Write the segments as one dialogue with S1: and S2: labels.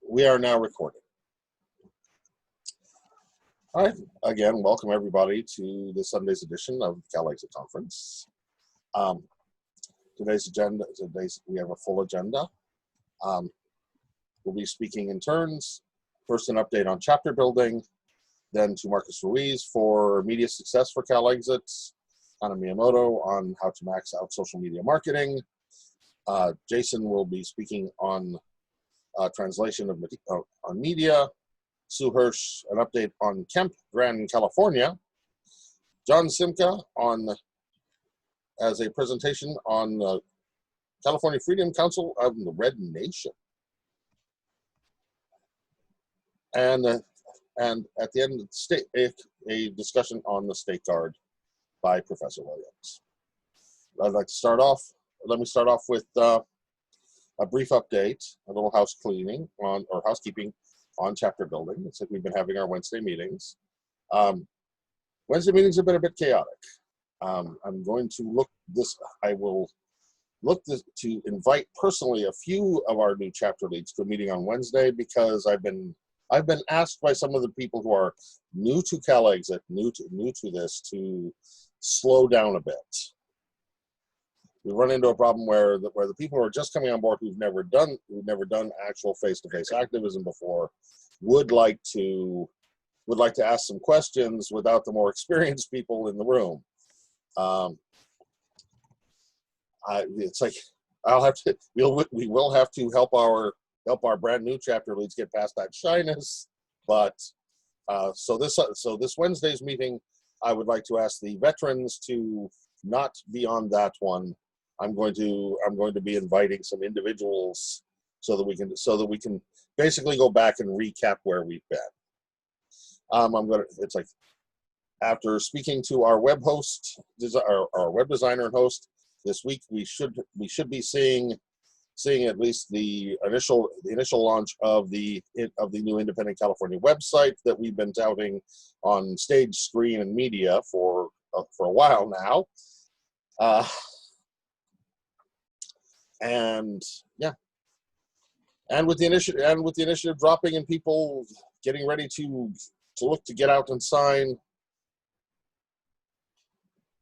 S1: We are now recording. All right. Again, welcome everybody to this Sunday's edition of CALEXIT Conference. Today's agenda. We have a full agenda. We'll be speaking in turns. First, an update on chapter building. Then to Marcus Ruiz for media success for CALEXIT. Hana Miyamoto on how to max out social media marketing. Jason will be speaking on translation of on media. Sue Hirsch, an update on Kemp Grand in California. John Simca as a presentation on the California Freedom Council of the Red Nation. And at the end of the state, a discussion on the State Guard by Professor Williams. I'd like to start off. Let me start off with a brief update, a little house cleaning or housekeeping on chapter building. It's like we've been having our Wednesday meetings. Wednesday meetings have been a bit chaotic. I'm going to I will look to invite personally a few of our new chapter leads to a meeting on Wednesday because I've been asked by some of the people who are new to CALEXIT, new to this, to slow down a bit. We run into a problem where the people who are just coming on board who've never done actual face-to-face activism before would like to ask some questions without the more experienced people in the room. It's like we will have to help our brand new chapter leads get past that shyness. But so this Wednesday's meeting, I would like to ask the veterans to not be on that one. I'm going to be inviting some individuals so that we can basically go back and recap where we've been. It's like after speaking to our web host, our web designer and host this week, we should be seeing at least the initial launch of the new Independent California website that we've been touting on stage, screen, and media for a while now. And with the initiative dropping and people getting ready to look to get out and sign,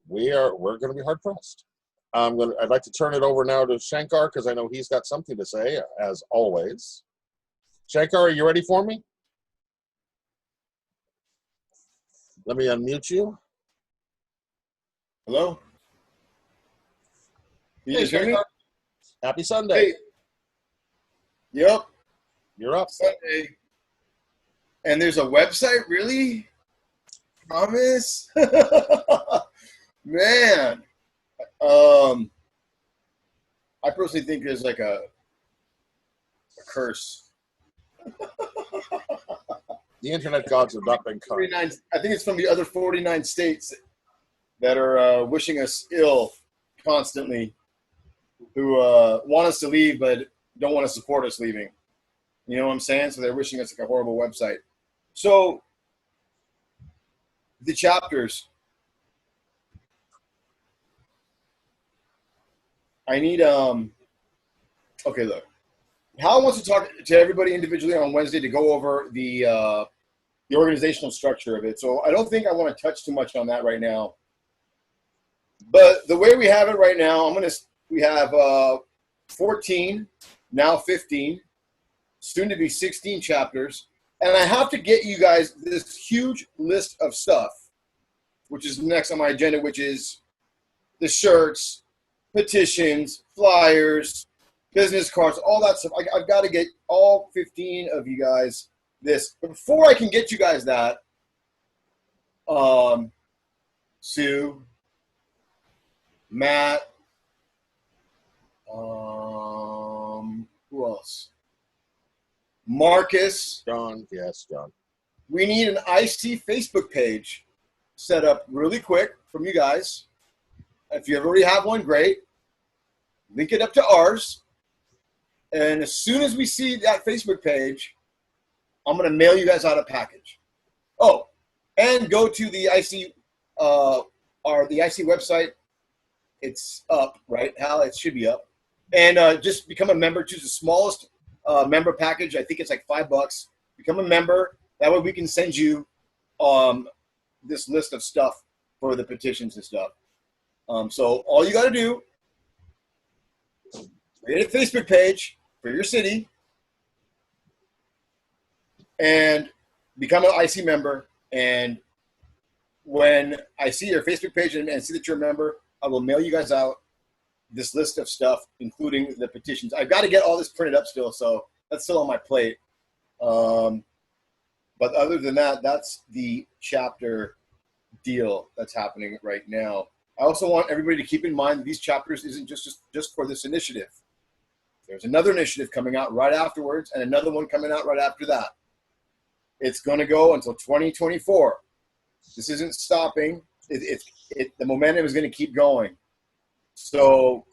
S1: we're going to be hard pressed. I'd like to turn it over now to Shankar because I know he's got something to say as always. Shankar, are you ready for me? Let me unmute you.
S2: Hello? You just hear me?
S1: Happy Sunday.
S2: Hey. Yep.
S1: You're up.
S2: Sunday. And there's a website, really? Promise? Man. I personally think there's like a curse.
S1: The internet gods have not been kind.
S2: I think it's from the other 49 states that are wishing us ill constantly, who want us to leave but don't want to support us leaving. You know what I'm saying? So they're wishing us like a horrible website. So the chapters. I need okay, look. Hal wants to talk to everybody individually on Wednesday to go over the organizational structure of it. So I don't think I want to touch too much on that right now. But the way we have it right now, we have 14, now 15, soon to be 16 chapters. And I have to get you guys this huge list of stuff, which is next on my agenda, which is the shirts, petitions, flyers, business cards, all that stuff. I've got to get all 15 of you guys this. But before I can get you guys that, Sue, Matt, who else? Marcus.
S1: John, yes, John.
S2: We need an IC Facebook page set up really quick from you guys. If you already have one, great. Link it up to ours. And as soon as we see that Facebook page, I'm going to mail you guys out a package. Oh, and go to the IC the IC website. It's up, right, Hal? It should be up. And just become a member. Choose the smallest member package. I think it's like $5. Become a member. That way we can send you this list of stuff for the petitions and stuff. So all you got to do, create a Facebook page for your city and become an IC member. And when I see your Facebook page and see that you're a member, I will mail you guys out this list of stuff, including the petitions. I've got to get all this printed up still, so that's still on my plate. But other than that, that's the chapter deal that's happening right now. I also want everybody to keep in mind that these chapters isn't just for this initiative. There's another initiative coming out right afterwards and another one coming out right after that. It's going to go until 2024. This isn't stopping. The momentum is going to keep going. So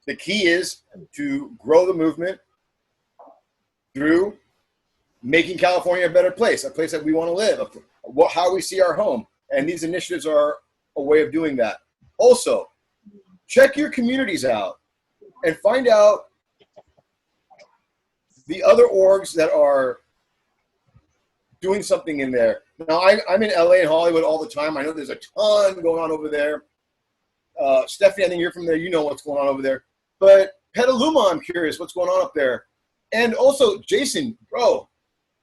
S2: the key is to grow the movement through making California a better place, a place that we want to live, how we see our home. And these initiatives are a way of doing that. Also, check your communities out and find out the other orgs that are doing something in there. Now, I'm in LA and Hollywood all the time. I know there's a ton going on over there. Stephanie, I think you're from there. You know what's going on over there. But Petaluma, I'm curious what's going on up there. And also, Jason, bro.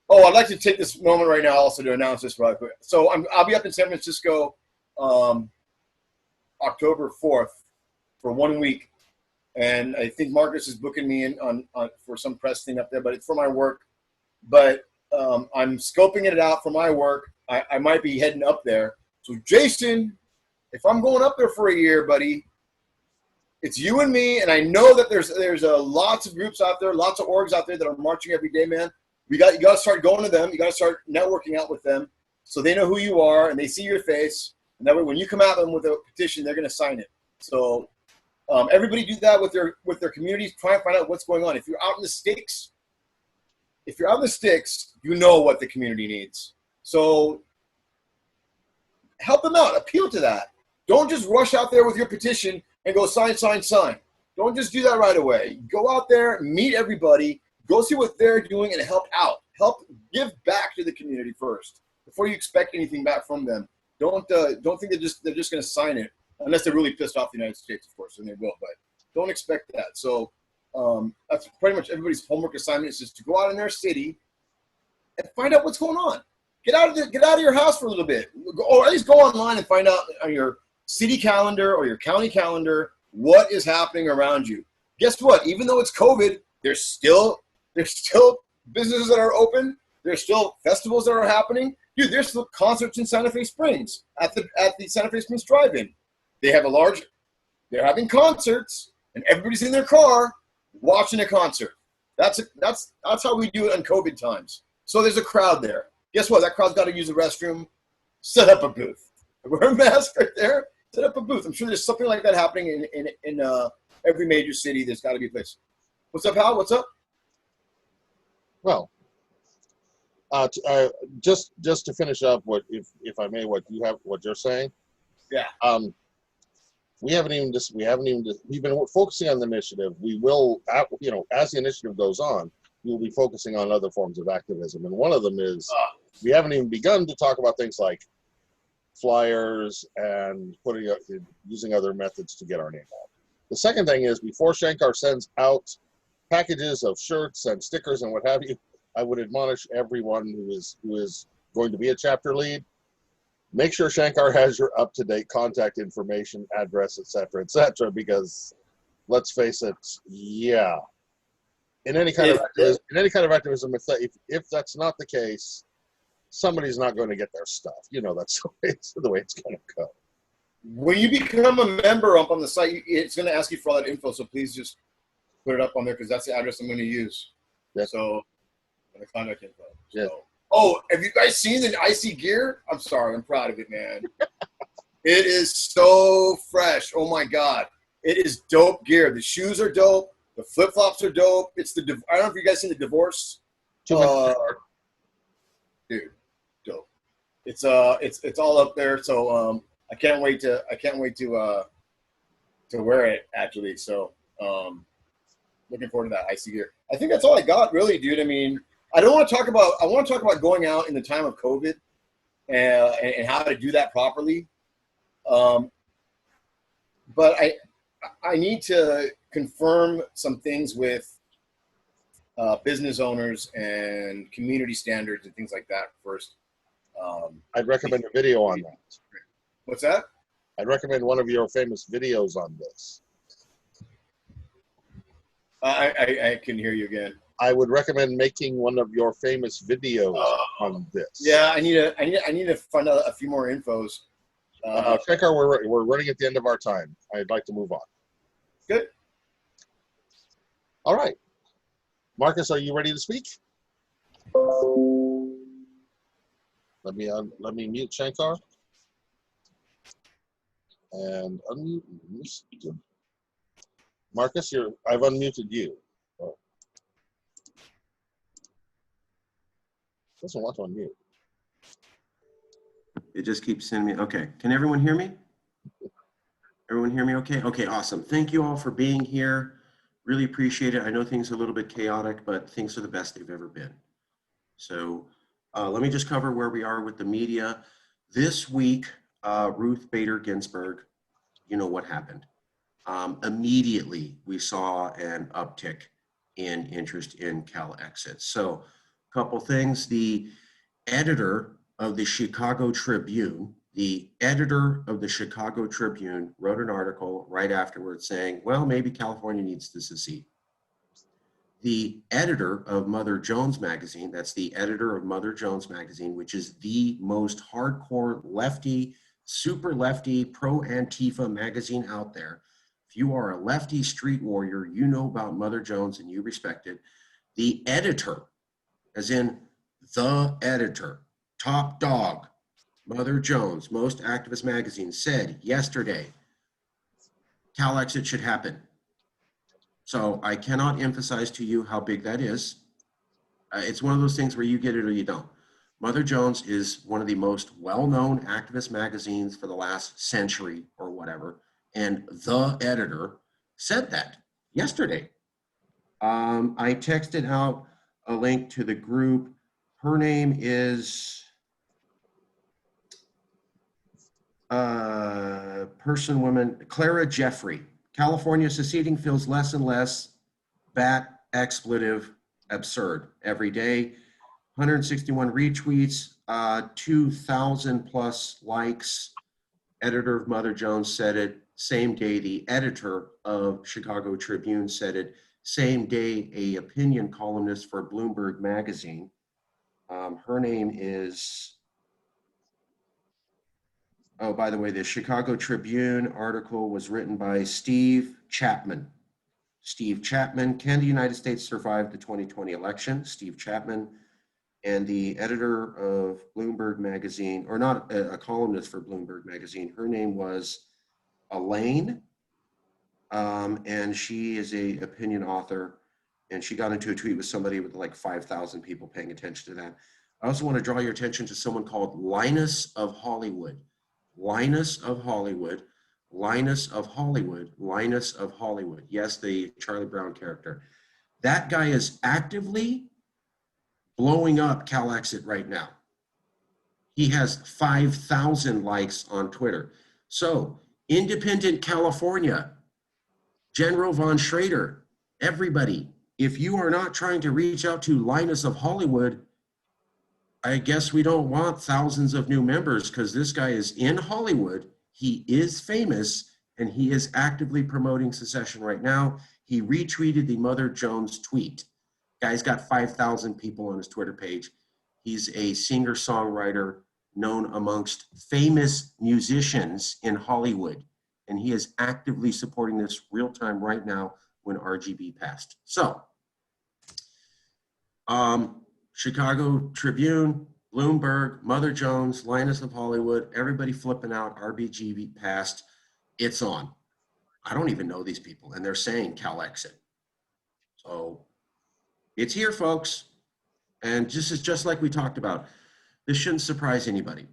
S2: Oh, I'd like to take this moment right now also to announce this right quick. So I'll be up in San Francisco October 4th for 1 week. And I think Marcus is booking me in on for some press thing up there, but it's for my work. But I'm scoping it out for my work. I might be heading up there. So, Jason, if I'm going up there for a year, buddy, it's you and me. And I know that there's lots of groups out there, lots of orgs out there that are marching every day, man. You got to start going to them. You got to start networking out with them so they know who you are and they see your face. And that way, when you come at them with a petition, they're going to sign it. So everybody do that with their communities. Try and find out what's going on. If you're out in the sticks, you know what the community needs. So help them out. Appeal to that. Don't just rush out there with your petition and go sign. Don't just do that right away. Go out there, meet everybody, go see what they're doing, and help out. Help give back to the community first before you expect anything back from them. Don't think they're just going to sign it unless they're really pissed off the United States, of course, and they will. But don't expect that. So that's pretty much everybody's homework assignment is just to go out in their city and find out what's going on. Get out of your house for a little bit, or at least go online and find out on your city calendar or your county calendar what is happening around you. Guess what? Even though it's COVID, there's still businesses that are open. There's still festivals that are happening. Dude, there's still concerts in Santa Fe Springs at the Santa Fe Springs Drive-In. They're having concerts, and everybody's in their car watching a concert. That's how we do it on COVID times. So there's a crowd there. Guess what? That crowd's got to use the restroom. Set up a booth. Wear a mask right there. Set up a booth. I'm sure there's something like that happening in every major city. There's got to be a place. What's up, Hal? What's up?
S1: Well, just to finish up, if I may, what you're saying.
S2: Yeah.
S1: We've been focusing on the initiative. We will, as the initiative goes on, we will be focusing on other forms of activism. And one of them is we haven't even begun to talk about things like flyers and using other methods to get our name out. The second thing is, before Shankar sends out packages of shirts and stickers and what have you, I would admonish everyone who is going to be a chapter lead, make sure Shankar has your up-to-date contact information, address, etc., because let's face it, yeah. In any kind of activism, if that's not the case, somebody's not going to get their stuff. That's the way it's going to go.
S2: When you become a member up on the site, it's going to ask you for all that info, so please just put it up on there because that's the address I'm going to use.
S1: Yeah.
S2: So, the contact info. So.
S1: Yeah.
S2: Oh, have you guys seen the IC gear? I'm sorry, I'm proud of it, man. It is so fresh. Oh my God, it is dope gear. The shoes are dope. The flip flops are dope. I don't know if you guys seen the divorce. Dude, dope. It's all up there. So I can't wait to wear it actually. So looking forward to that icy gear. I think that's all I got, really, dude. I mean, I want to talk about going out in the time of COVID and how to do that properly. But I need to confirm some things with business owners and community standards and things like that first.
S1: I'd recommend a video on that.
S2: What's that?
S1: I'd recommend one of your famous videos on this.
S2: I can hear you again.
S1: I would recommend making one of your famous videos on this.
S2: Yeah, I need to find out a few more infos.
S1: Shankar, we're running at the end of our time. I'd like to move on.
S2: Good.
S1: All right. Marcus, are you ready to speak? Let me mute Shankar and unmute Marcus. I've unmuted you. Oh. Doesn't want to unmute.
S3: It just keeps sending me. Okay, can everyone hear me? Everyone hear me okay? Okay, awesome. Thank you all for being here. Really appreciate it. I know things are a little bit chaotic, but things are the best they've ever been. So let me just cover where we are with the media. This week, Ruth Bader Ginsburg, you know what happened. Immediately, we saw an uptick in interest in CALEXIT. So a couple things. The editor of the Chicago Tribune, wrote an article right afterwards saying, well, maybe California needs to secede. The editor of Mother Jones magazine, that's the editor of Mother Jones magazine, which is the most hardcore lefty, super lefty, pro-Antifa magazine out there. If you are a lefty street warrior, you know about Mother Jones and you respect it. The editor, as in the editor, top dog, Mother Jones, most activist magazine, said yesterday, CALEXIT should happen. So I cannot emphasize to you how big that is. It's one of those things where you get it or you don't. Mother Jones is one of the most well-known activist magazines for the last century or whatever. And the editor said that yesterday. I texted out a link to the group. Her name is woman, Clara Jeffrey. California seceding feels less and less bat expletive absurd every day. 161 retweets, 2,000 plus likes. Editor of Mother Jones said it. Same day, the editor of Chicago Tribune said it. Same day, a opinion columnist for Bloomberg magazine. Her name is, oh, by the way, the Chicago Tribune article was written by Steve Chapman. Steve Chapman, can the United States survive the 2020 election? Steve Chapman. And the editor of Bloomberg magazine, or not a columnist for Bloomberg magazine, her name was Elaine, and she is a opinion author, and she got into a tweet with somebody with like 5,000 people paying attention to that. I also want to draw your attention to someone called Linus of Hollywood. Linus of Hollywood, Linus of Hollywood, Linus of Hollywood. Yes, the Charlie Brown character. That guy is actively blowing up CALEXIT right now. He has 5,000 likes on Twitter. So, Independent California, General Von Schrader, everybody, if you are not trying to reach out to Linus of Hollywood, I guess we don't want thousands of new members because this guy is in Hollywood. He is famous and he is actively promoting secession right now. He retweeted the Mother Jones tweet. Guy's got 5,000 people on his Twitter page. He's a singer-songwriter known amongst famous musicians in Hollywood. And he is actively supporting this real time right now when RGB passed. So, Chicago Tribune, Bloomberg, Mother Jones, Linus of Hollywood, everybody flipping out, RBG passed. It's on. I don't even know these people, and they're saying CALEXIT. So, it's here, folks. And just like we talked about, this shouldn't surprise anybody.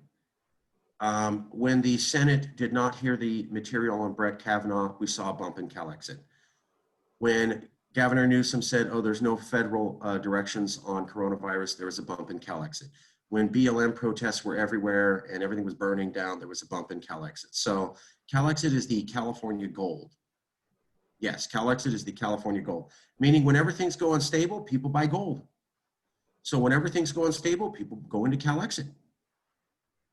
S3: When the Senate did not hear the material on Brett Kavanaugh, we saw a bump in CALEXIT. When Governor Newsom said, oh, there's no federal directions on coronavirus. There was a bump in CALEXIT. When BLM protests were everywhere and everything was burning down, there was a bump in CALEXIT. So CALEXIT is the California gold. Yes, CALEXIT is the California gold, meaning when everything's going stable, people buy gold. So when everything's going stable, people go into CALEXIT.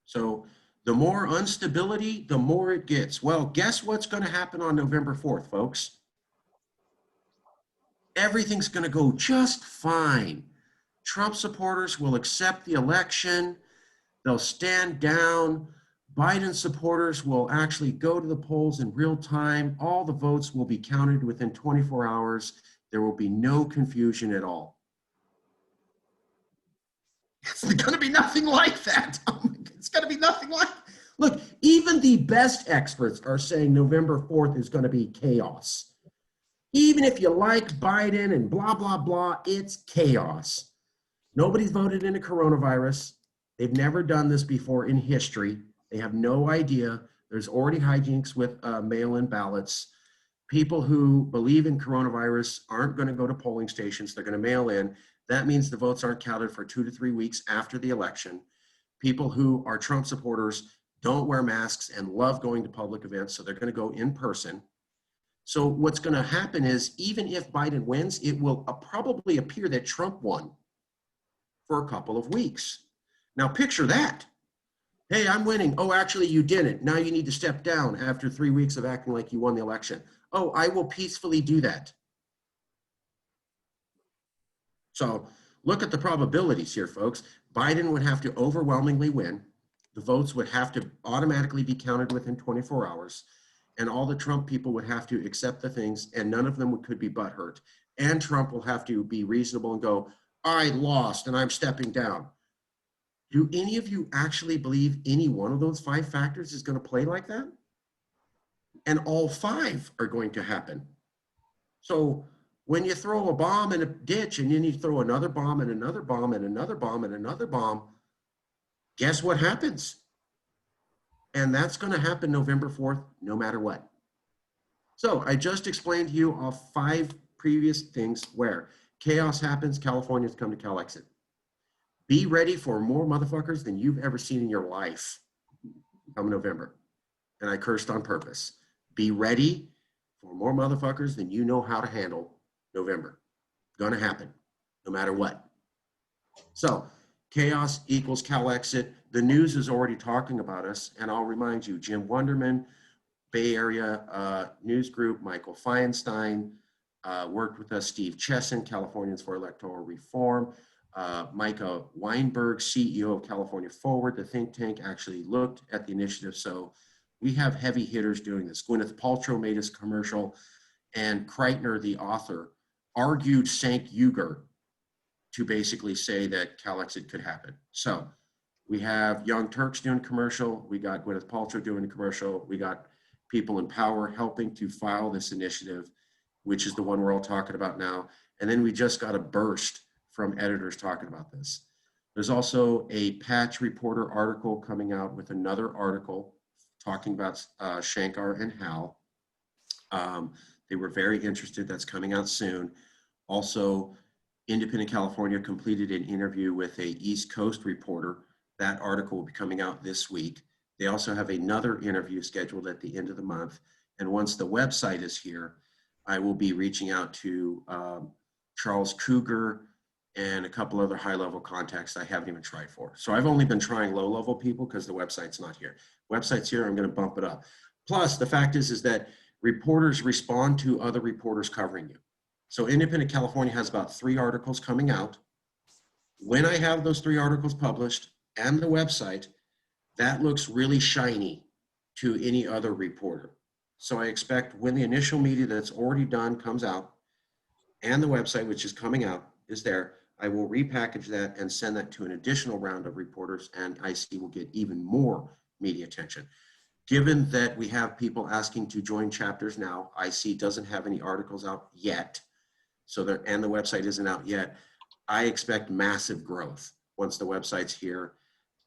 S3: So the more instability, the more it gets. Well, guess what's going to happen on November 4th, folks? Everything's going to go just fine. Trump supporters will accept the election. They'll stand down. Biden supporters will actually go to the polls in real time. All the votes will be counted within 24 hours. There will be no confusion at all. It's going to be nothing like that. It's going to be nothing like. Look, even the best experts are saying November 4th is going to be chaos. Even if you like Biden and blah, blah, blah, it's chaos. Nobody's voted in a coronavirus. They've never done this before in history. They have no idea. There's already hijinks with mail-in ballots. People who believe in coronavirus aren't going to go to polling stations. They're going to mail in. That means the votes aren't counted for 2 to 3 weeks after the election. People who are Trump supporters don't wear masks and love going to public events, so they're going to go in person. So what's going to happen is, even if Biden wins, it will probably appear that Trump won for a couple of weeks. Now picture that. Hey, I'm winning. Oh, actually you didn't. Now you need to step down after 3 weeks of acting like you won the election. Oh, I will peacefully do that. So look at the probabilities here, folks. Biden would have to overwhelmingly win. The votes would have to automatically be counted within 24 hours. And all the Trump people would have to accept the things, and none of them could be butthurt. And Trump will have to be reasonable and go, I lost and I'm stepping down. Do any of you actually believe any one of those 5 factors is going to play like that? And all 5 are going to happen. So when you throw a bomb in a ditch and then you throw another bomb and another bomb and another bomb and another bomb, guess what happens? And that's going to happen November 4th, no matter what. So I just explained to you all 5 previous things where chaos happens, Californians come to CALEXIT. Be ready for more motherfuckers than you've ever seen in your life come November. And I cursed on purpose. Be ready for more motherfuckers than you know how to handle November. Gonna happen, no matter what. So chaos equals CALEXIT. The news is already talking about us, and I'll remind you, Jim Wunderman, Bay Area News Group, Michael Feinstein, worked with us, Steve Chesson, Californians for Electoral Reform, Micah Weinberg, CEO of California Forward, the think tank, actually looked at the initiative. So we have heavy hitters doing this. Gwyneth Paltrow made his commercial, and Kreitner, the author, argued Cenk Uygur to basically say that CALEXIT could happen. So we have Young Turks doing a commercial. We got Gwyneth Paltrow doing a commercial. We got people in power helping to file this initiative, which is the one we're all talking about now. And then we just got a burst from editors talking about this. There's also a Patch Reporter article coming out with another article talking about Shankar and Hal. They were very interested. That's coming out soon. Also, Independent California completed an interview with a East Coast reporter. That article will be coming out this week. They also have another interview scheduled at the end of the month. And once the website is here, I will be reaching out to Charles Cougar and a couple other high-level contacts I haven't even tried for. So I've only been trying low-level people because the website's not here. Website's here, I'm gonna bump it up. Plus, the fact is that reporters respond to other reporters covering you. So Independent California has about 3 articles coming out. When I have those 3 articles published and the website, that looks really shiny to any other reporter. So I expect when the initial media that's already done comes out and the website, which is coming out, is there, I will repackage that and send that to an additional round of reporters, and IC will get even more media attention. Given that we have people asking to join chapters now, IC doesn't have any articles out yet, so that, and the website isn't out yet, I expect massive growth once the website's here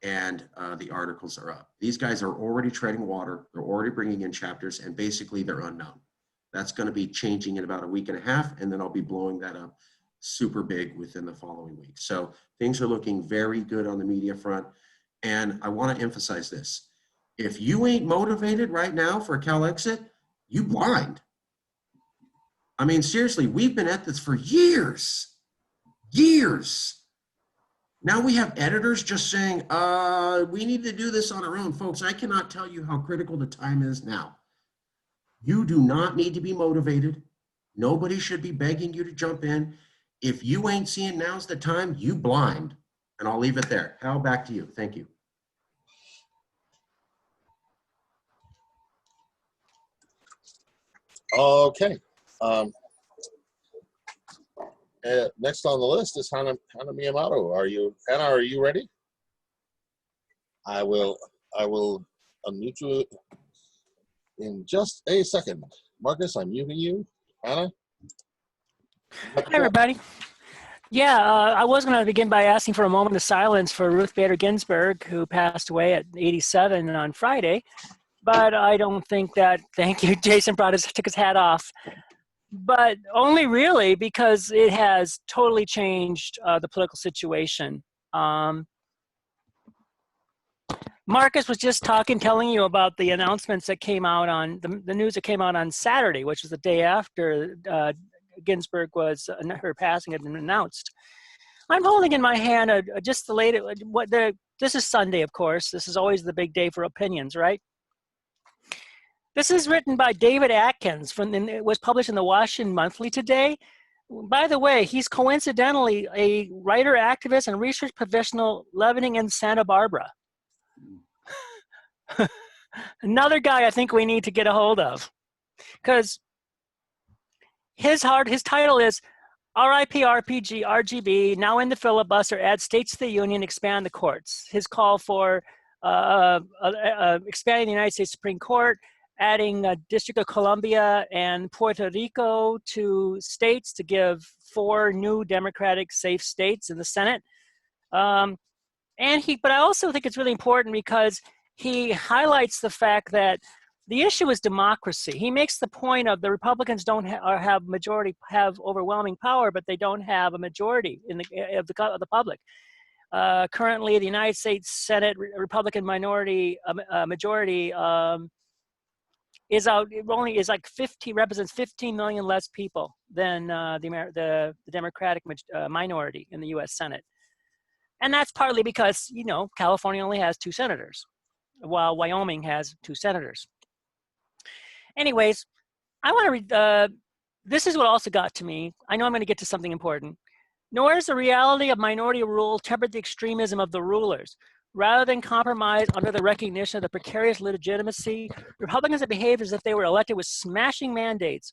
S3: and the articles are up. These guys are already treading water, they're already bringing in chapters, and basically they're unknown. That's going to be changing in about a week and a half, and then I'll be blowing that up super big within the following week. So things are looking very good on the media front. And I want to emphasize this. If you ain't motivated right now for CalExit, you blind. I mean, seriously, we've been at this for years. Now we have editors just saying, we need to do this on our own. Folks, I cannot tell you how critical the time is now. You do not need to be motivated. Nobody should be begging you to jump in. If you ain't seeing now's the time, you blind. And I'll leave it there. Hal, back to you. Thank you.
S1: Okay. Next on the list is Hannah Miyamoto. Hannah, are you ready? I will unmute you in just a second. Marcus, I'm muting you. Hannah?
S4: Hi, everybody. Yeah, I was going to begin by asking for a moment of silence for Ruth Bader Ginsburg, who passed away at 87 on Friday. But I don't think that, thank you, Jason took his hat off. But only really because it has totally changed the political situation. Marcus was just telling you about the announcements that came out on, the news that came out on Saturday, which was the day after Ginsburg her passing had been announced. I'm holding in my hand just the latest, this is Sunday, of course. This is always the big day for opinions, right? This is written by David Atkins, it was published in the Washington Monthly today. By the way, he's coincidentally a writer, activist, and research professional living in Santa Barbara. Another guy I think we need to get a hold of, because his title is RIP RPG RGB, now in the filibuster, add states to the union, expand the courts. His call for expanding the United States Supreme Court, adding District of Columbia and Puerto Rico to states to give 4 new Democratic safe states in the Senate. But I also think it's really important because he highlights the fact that the issue is democracy. He makes the point of the Republicans don't have overwhelming power, but they don't have a majority of the public. Currently, the United States Senate Republican majority represents 15 million less people than the Democratic minority in the U.S. Senate, and that's partly because California only has 2 senators, while Wyoming has 2 senators. Anyways, I want to read. This is what also got to me. I know I'm going to get to something important. Nor is the reality of minority rule tempered the extremism of the rulers. Rather than compromise under the recognition of the precarious legitimacy, Republicans have behaved as if they were elected with smashing mandates.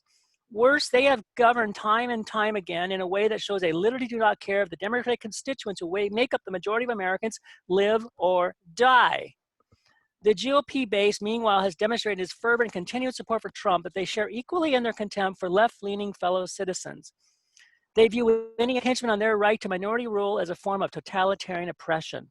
S4: Worse, they have governed time and time again in a way that shows they literally do not care if the Democratic constituents who make up the majority of Americans live or die. The GOP base, meanwhile, has demonstrated its fervent and continued support for Trump, but they share equally in their contempt for left-leaning fellow citizens. They view any impingement on their right to minority rule as a form of totalitarian oppression.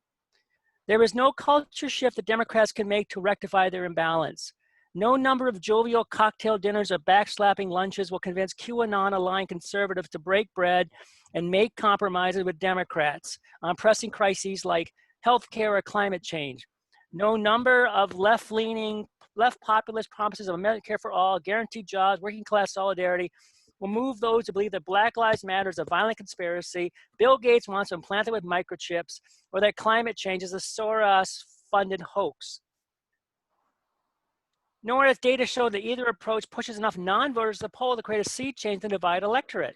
S4: There is no culture shift that Democrats can make to rectify their imbalance. No number of jovial cocktail dinners or backslapping lunches will convince QAnon-aligned conservatives to break bread and make compromises with Democrats on pressing crises like healthcare or climate change. No number of left populist promises of Medicare for all, guaranteed jobs, working class solidarity will move those who believe that Black Lives Matter is a violent conspiracy, Bill Gates wants to implant it with microchips, or that climate change is a Soros-funded hoax. Nor does data show that either approach pushes enough non-voters to the poll to create a sea change and divide electorate.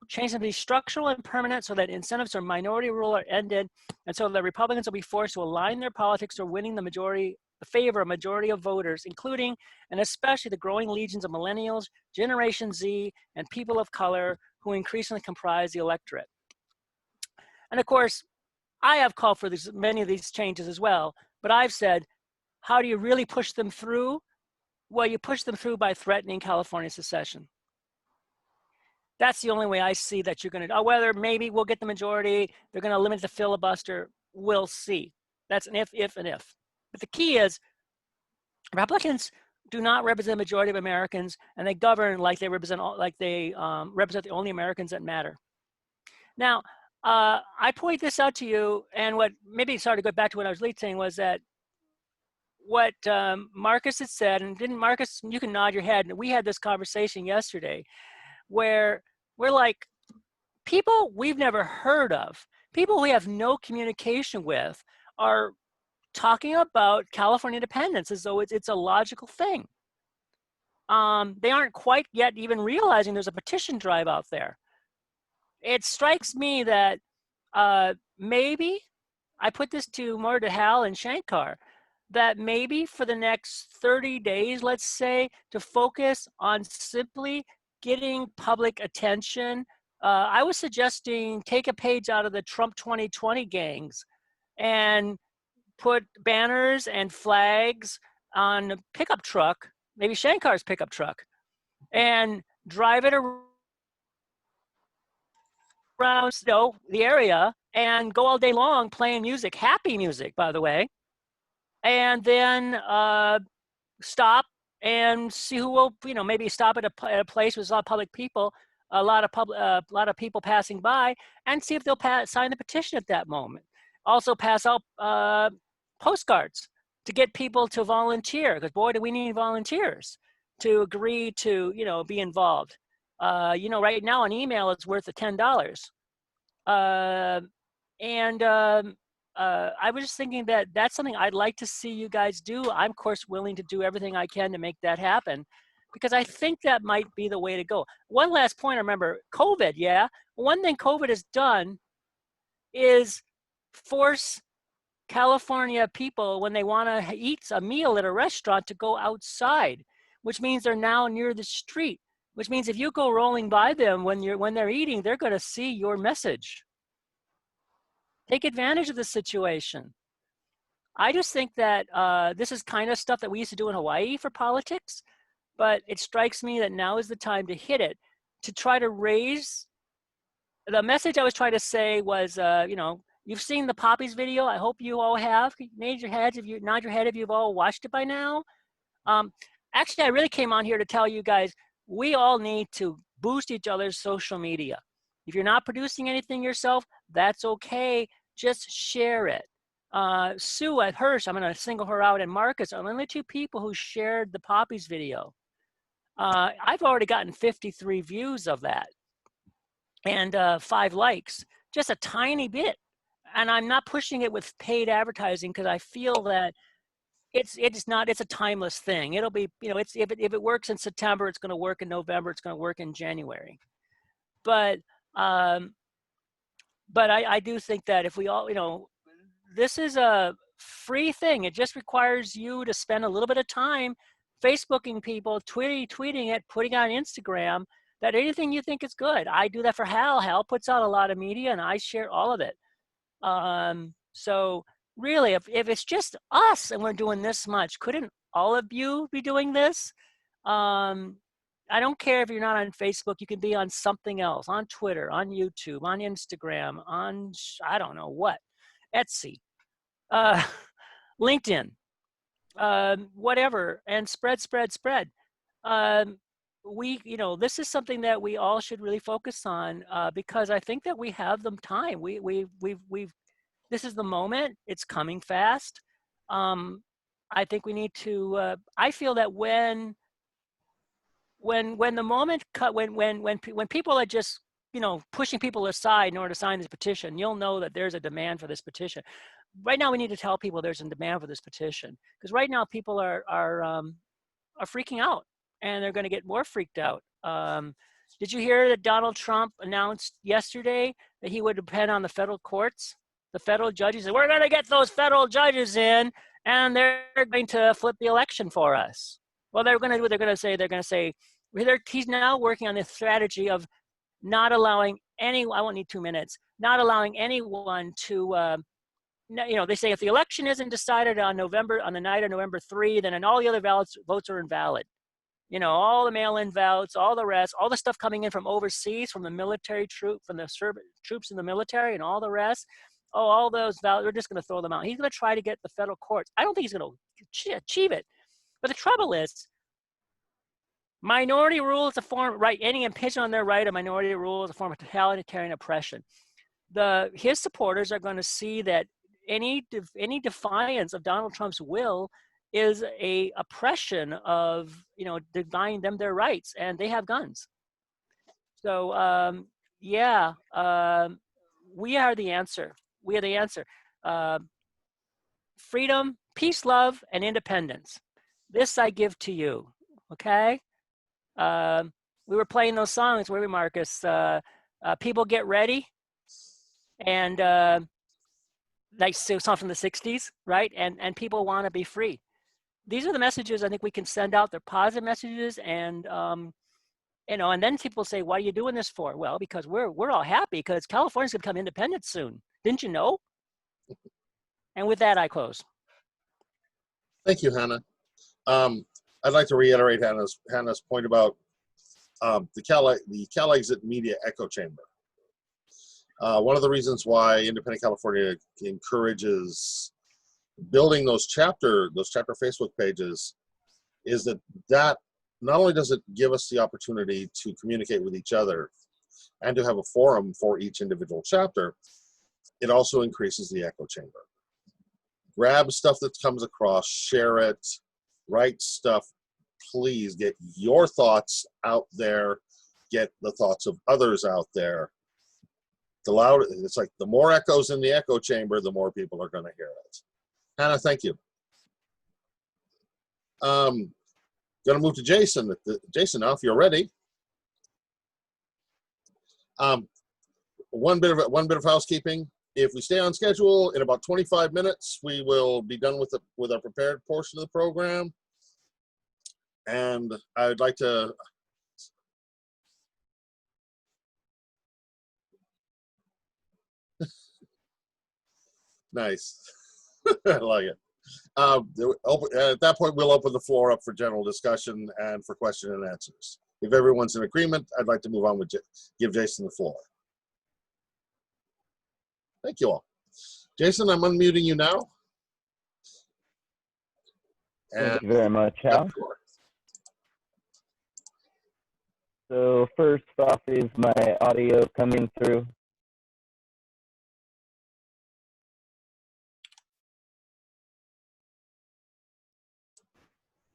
S4: Change can be structural and permanent so that incentives for minority rule are ended, and so that Republicans will be forced to align their politics to winning the favor of a majority of voters, including and especially the growing legions of millennials, Generation Z, and people of color who increasingly comprise the electorate. And of course, I have called for many of these changes as well, but I've said, how do you really push them through? Well, you push them through by threatening California secession. That's the only way I see that you're going to, whether maybe we'll get the majority, they're going to limit the filibuster, we'll see. That's an if, and if. But the key is, Republicans do not represent the majority of Americans, and they govern like they represent represent the only Americans that matter. Now, I point this out to you, and what maybe sorry to go back to what I was saying was that what Marcus had said, and didn't Marcus? You can nod your head. And we had this conversation yesterday, where we're like, people we've never heard of, people we have no communication with, are talking about California independence as though it's a logical thing. They aren't quite yet even realizing there's a petition drive out there. It strikes me that maybe, I put this to more to Hal and Shankar, that maybe for the next 30 days, let's say, to focus on simply getting public attention. I was suggesting take a page out of the Trump 2020 gangs and put banners and flags on a pickup truck, maybe Shankar's pickup truck, and drive it around the area and go all day long playing music, happy music, by the way, and then stop and see who will, maybe stop at a place with a lot of public people, a lot of people passing by, and see if they'll sign the petition at that moment. Also pass out postcards to get people to volunteer, because boy, do we need volunteers to agree to, be involved. Right now an email is worth $10. I was just thinking that that's something I'd like to see you guys do. I'm, of course, willing to do everything I can to make that happen, because I think that might be the way to go. One last point, remember, COVID, yeah? One thing COVID has done is force California people, when they want to eat a meal at a restaurant, to go outside, which means they're now near the street, which means if you go rolling by them when they're eating, they're going to see your message. Take advantage of the situation. I just think that this is kind of stuff that we used to do in Hawaii for politics, but it strikes me that now is the time to hit it, to try to raise. The message I was trying to say was, you've seen the Poppies video. I hope you all have. Nod your head if you've all watched it by now. Actually, I really came on here to tell you guys, we all need to boost each other's social media. If you're not producing anything yourself, that's okay. Just share it. Sue at Hirsch, I'm going to single her out, and Marcus are the only two people who shared the Poppies video. I've already gotten 53 views of that and 5 likes, just a tiny bit. And I'm not pushing it with paid advertising, because I feel that it's a timeless thing. It'll be, if it works in September, it's going to work in November, it's going to work in January. But I do think that if we all, this is a free thing. It just requires you to spend a little bit of time Facebooking people, tweeting it, putting it on Instagram, that anything you think is good. I do that for Hal. Hal puts out a lot of media, and I share all of it. So really, if it's just us and we're doing this much, couldn't all of you be doing this? I don't care if you're not on Facebook. You can be on something else, on Twitter, on YouTube, on Instagram, on, I don't know what, Etsy, LinkedIn, whatever, and spread. This is something that we all should really focus on, because I think that we have the time. This is the moment. It's coming fast. I think we need to. I feel that when the moment when people are just pushing people aside in order to sign this petition, you'll know that there's a demand for this petition. Right now, we need to tell people there's a demand for this petition, because right now people are freaking out, and they're going to get more freaked out. Did you hear that Donald Trump announced yesterday that he would depend on the federal courts, the federal judges? And we're going to get those federal judges in, and they're going to flip the election for us. Well, they're going to say he's now working on this strategy of not allowing I won't need 2 minutes, not allowing anyone to, they say if the election isn't decided on the night of November 3, then all the other votes are invalid. All the mail-in votes, all the rest, all the stuff coming in from overseas, from the military from the troops in the military and all the rest, all those votes, we're just going to throw them out. He's going to try to get the federal courts. I don't think he's going to achieve it. But the trouble is, Minority rule is a form, right? Any impingement on their right, a minority rule is a form of totalitarian oppression. His supporters are going to see that any defiance of Donald Trump's will is a oppression of, denying them their rights, and they have guns. So yeah, we are the answer. We are the answer. Freedom, peace, love, and independence. This I give to you. Okay. We were playing those songs, were we, Marcus? People Get Ready, and like song from the 60s, right? And people want to be free. These are the messages I think we can send out. They're positive messages, and and then people say, "What are you doing this for?" Well, because we're all happy because California's going to become independent soon. Didn't you know? And with that, I close.
S1: Thank you, Hannah. I'd like to reiterate Hannah's point about the CalExit Media Echo Chamber. One of the reasons why Independent California encourages building those chapter Facebook pages is that not only does it give us the opportunity to communicate with each other and to have a forum for each individual chapter, it also increases the echo chamber. Grab stuff that comes across, share it, write stuff. Please get your thoughts out there, get the thoughts of others out there. It's like the more echoes in the echo chamber, the more people are going to hear it. Hannah, thank you. Going to move to Jason. Jason, now if you're ready. One bit of housekeeping. If we stay on schedule, in about 25 minutes, we will be done with our prepared portion of the program. And I would like to nice. I like it. At that point, we'll open the floor up for general discussion and for question and answers. If everyone's in agreement, I'd like to move on with give Jason the floor. Thank you all. Jason, I'm unmuting you now.
S5: Thank you very much, Hal. So first off, is my audio coming through?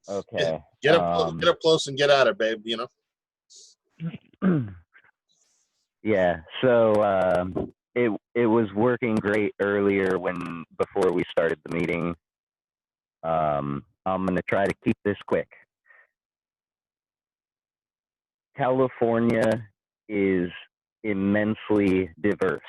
S5: Okay.
S1: Get up close and get at it, babe.
S5: Yeah. So it was working great earlier before we started the meeting. I'm going to try to keep this quick. California is immensely diverse.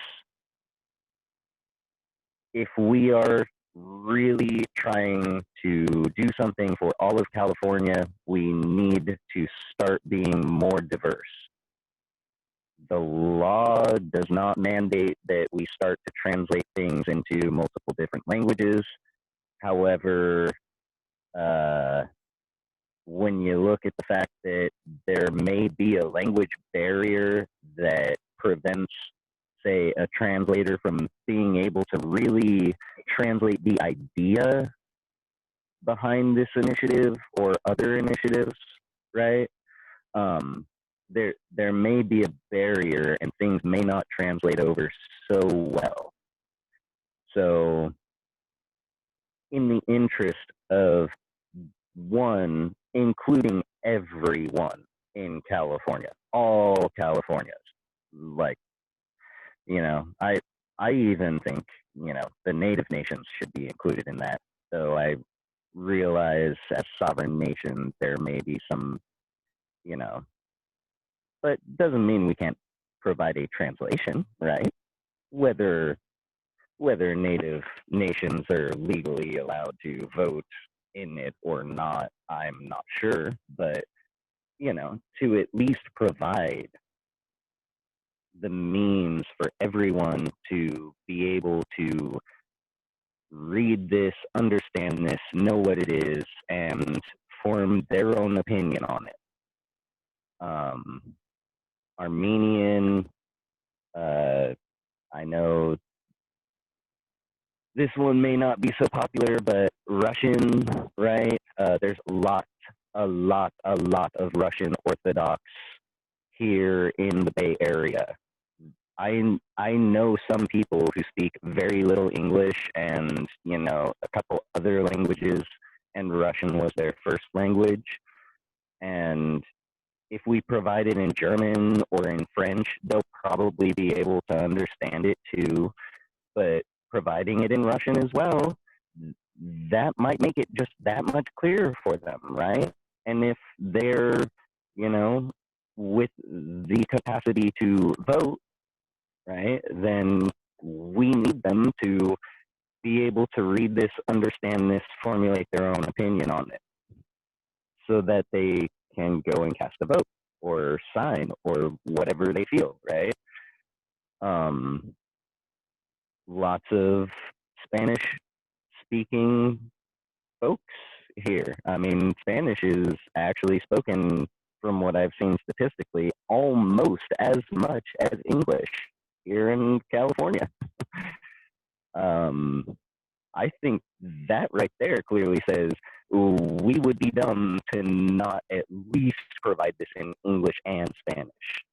S5: If we are really trying to do something for all of California, we need to start being more diverse. The law does not mandate that we start to translate things into multiple different languages. However, when you look at the fact that there may be a language barrier that prevents, say, a translator from being able to really translate the idea behind this initiative or other initiatives, right? There may be a barrier and things may not translate over so well. So in the interest of one, including everyone in California, all Californians, like, I even think, the native nations should be included in that. So I realize as sovereign nations, there may be some, but doesn't mean we can't provide a translation, right? Whether native nations are legally allowed to vote in it or not, I'm not sure, but, to at least provide the means for everyone to be able to read this, understand this, know what it is, and form their own opinion on it. Armenian, I know this one may not be so popular, but Russian, right? There's lots a lot of Russian Orthodox here in the Bay Area. I know some people who speak very little English and, you know, a couple other languages, and Russian was their first language. And if we provide it in German or in French, they'll probably be able to understand it too. But providing it in Russian as well, that might make it just that much clearer for them, right? And if they're, you know, with the capacity to vote, right, then we need them to be able to read this, understand this, formulate their own opinion on it, so that they can go and cast a vote or sign or whatever they feel, right? Lots of Spanish speaking folks here. I mean, Spanish is actually spoken, from what I've seen statistically, almost as much as English here in California. I think that right there clearly says we would be dumb to not at least provide this in English and Spanish,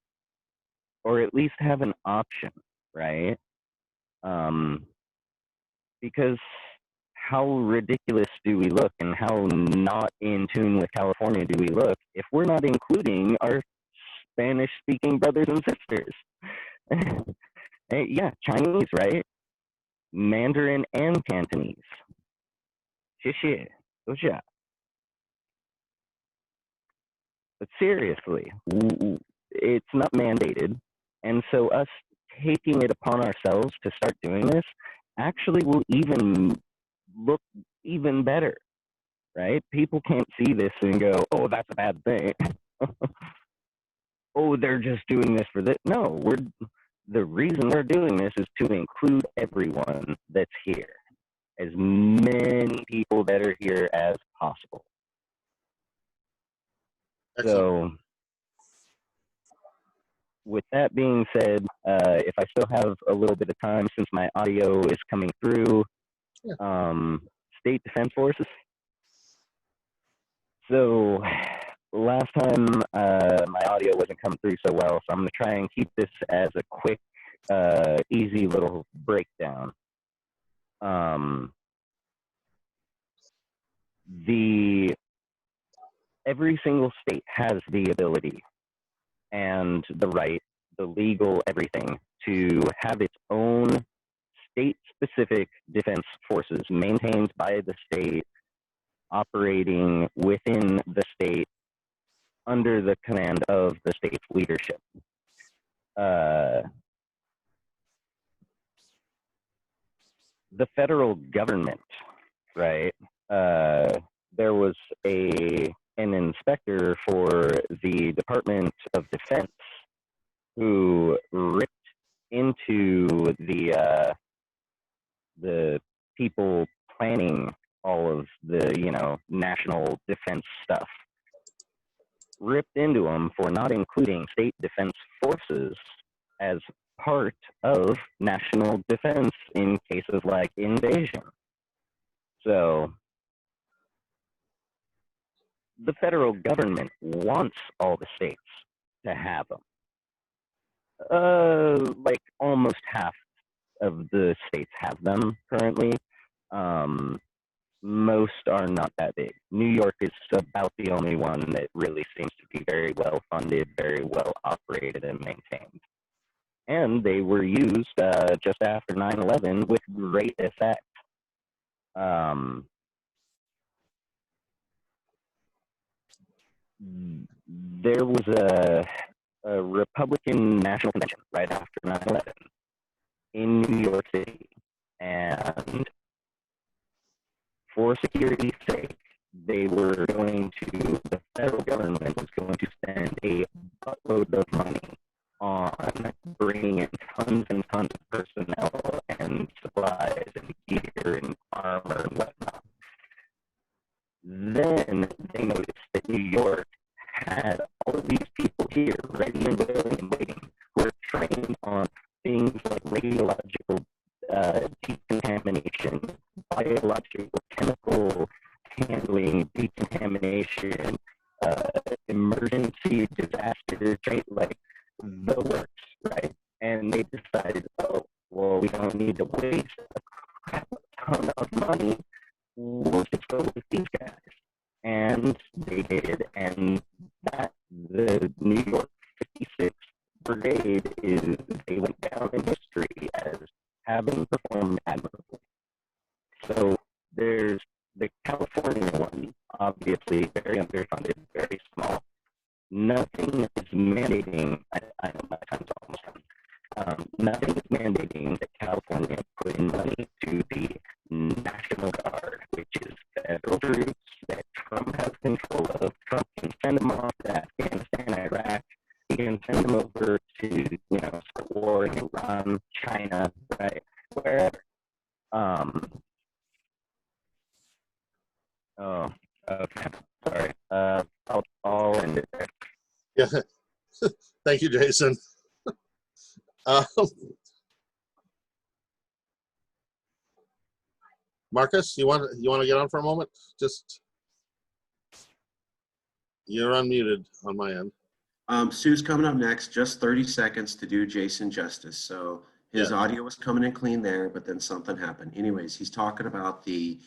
S5: or at least have an option, right? Because how ridiculous do we look, and how not in tune with California do we look if we're not including our Spanish-speaking brothers and sisters? Hey, yeah, Chinese, right? Mandarin and Cantonese. 谢谢，多谢. But seriously, it's not mandated. And so us taking it upon ourselves to start doing this actually will even look even better, right? People can't see this and go, oh, that's a bad thing. Oh, they're just doing this for this. No, the reason we're doing this is to include everyone that's here, as many people that are here as possible.
S1: Excellent.
S5: So, with that being said, if I still have a little bit of time, since my audio is coming through, State Defense Forces. So, last time my audio wasn't coming through so well, so I'm going to try and keep this as a quick, easy little breakdown. Every single state has the ability and the right, the legal everything, to have its own state-specific defense forces maintained by the state, operating within the state under the command of the state's leadership. The federal government, right? There was an inspector for the Department of Defense who ripped into the people planning all of the, you know, national defense stuff, ripped into them for not including state defense forces as part of national defense in cases like invasion. So the federal government wants all the states to have them. Like almost half of the states have them currently. Most are not that big. New York is about the only one that really seems to be very well funded, very well operated and maintained. And they were used just after 9/11 with great effect. There was a Republican National Convention right after 9/11 in New York City, and for security's sake, the federal government was going to spend a buttload of money on bringing in tons and tons of personnel and supplies and gear and armor and whatnot. Then they noticed that New York had all of these people here ready and willing and waiting who were trained on things like radiological decontamination, biological, chemical handling, decontamination, need to waste a crap ton of money, we'll just go with these guys. And they did, and that the New York 56th Brigade they went down in history as having performed admirably. So there's the California one, obviously very underfunded, very small. Nothing is mandating, I know my time's almost done. Nothing is mandating that California put in money to the National Guard, which is federal troops that Trump has control of. Trump can send them off to Afghanistan, Iraq. He can send them over to, start war in Iran, China, right, wherever. Oh, okay. Sorry. I'll end it there.
S1: Yeah. Thank you, Jason. Marcus, you want to get on for a moment? Just you're unmuted on my end.
S3: Sue's coming up next. Just 30 seconds to do Jason justice. So his audio was coming in clean there, but then something happened. Anyways, he's talking about the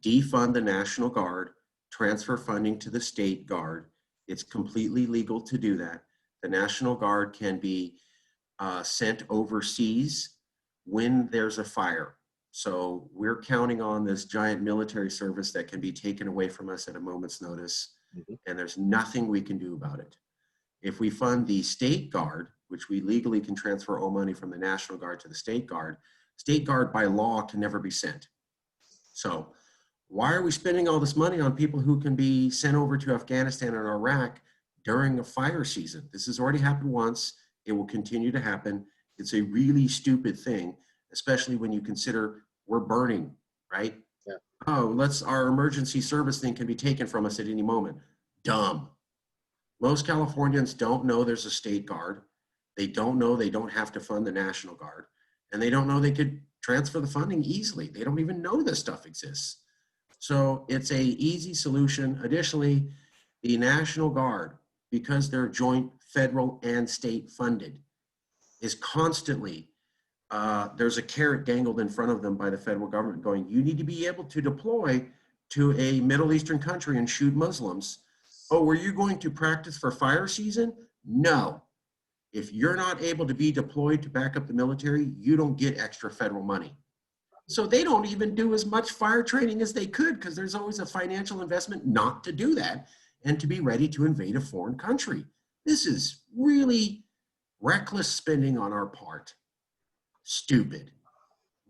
S3: defund the National Guard, transfer funding to the state guard. It's completely legal to do that. The National Guard can be sent overseas when there's a fire. So we're counting on this giant military service that can be taken away from us at a moment's notice, and there's nothing we can do about it. If we fund the state guard, which we legally can transfer all money from the National Guard to the state guard by law can never be sent. So why are we spending all this money on people who can be sent over to Afghanistan and Iraq during a fire season? This has already happened once. It will continue to happen. It's a really stupid thing, especially when you consider we're burning, right?
S1: Yeah.
S3: Oh, our emergency service thing can be taken from us at any moment. Dumb. Most Californians don't know there's a state guard. They don't know they don't have to fund the National Guard. And they don't know they could transfer the funding easily. They don't even know this stuff exists. So it's a easy solution. Additionally, the National Guard, because they're joint federal and state funded, is constantly, there's a carrot dangled in front of them by the federal government going, you need to be able to deploy to a Middle Eastern country and shoot Muslims. Oh, were you going to practice for fire season? No. If you're not able to be deployed to back up the military, you don't get extra federal money. So they don't even do as much fire training as they could because there's always a financial investment not to do that and to be ready to invade a foreign country. This is really reckless spending on our part. Stupid.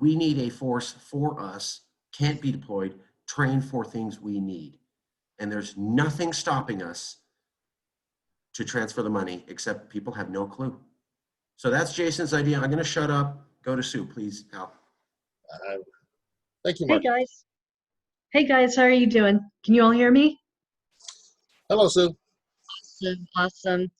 S3: We need a force for us, can't be deployed, trained for things we need. And there's nothing stopping us to transfer the money except people have no clue. So that's Jason's idea. I'm going to shut up. Go to Sue, please, Al.
S1: Thank you, Mark.
S6: Hey guys. Hey guys, how are you doing? Can you all hear me?
S1: Hello, Sue.
S6: Awesome.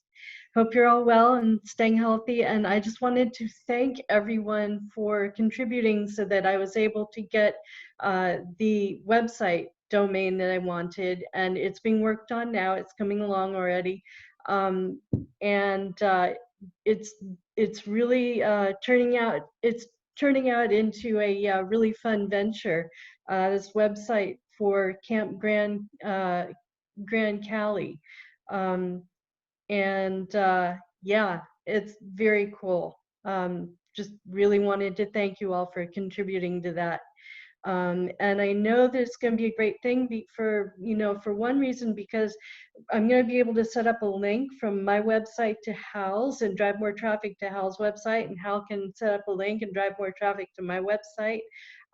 S6: Hope you're all well and staying healthy. And I just wanted to thank everyone for contributing so that I was able to get the website domain that I wanted. And it's being worked on now. It's coming along already. It's really turning out into a really fun venture. This website for Camp Grand Cali. Yeah, it's very cool. Just really wanted to thank you all for contributing to that. And I know that it's going to be a great thing for one reason, because I'm going to be able to set up a link from my website to Hal's and drive more traffic to Hal's website, and Hal can set up a link and drive more traffic to my website.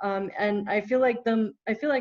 S6: And I feel like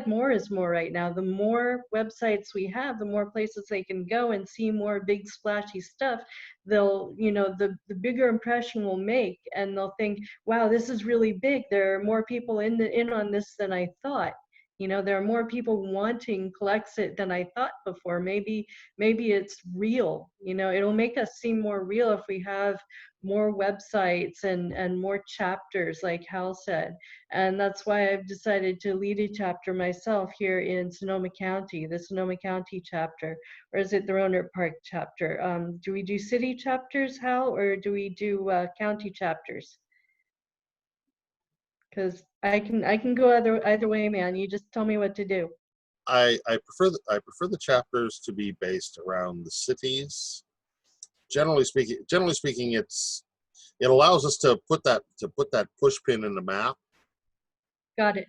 S6: more is more right now. The more websites we have, the more places they can go and see more big splashy stuff. They'll, the bigger impression we'll make, and they'll think, wow, this is really big. There are more people in on this than I thought. There are more people wanting CALEXIT than I thought before. Maybe it's real. It'll make us seem more real if we have more websites and more chapters, like Hal said. And that's why I've decided to lead a chapter myself here in Sonoma County, the Sonoma County chapter, or is it the Roanoke Park chapter? Do we do city chapters, Hal, or do we do county chapters? because I can go either way, man. You just tell me what to do.
S1: I prefer the chapters to be based around the cities. Generally speaking, it allows us to put that push pin in the map,
S6: Got it.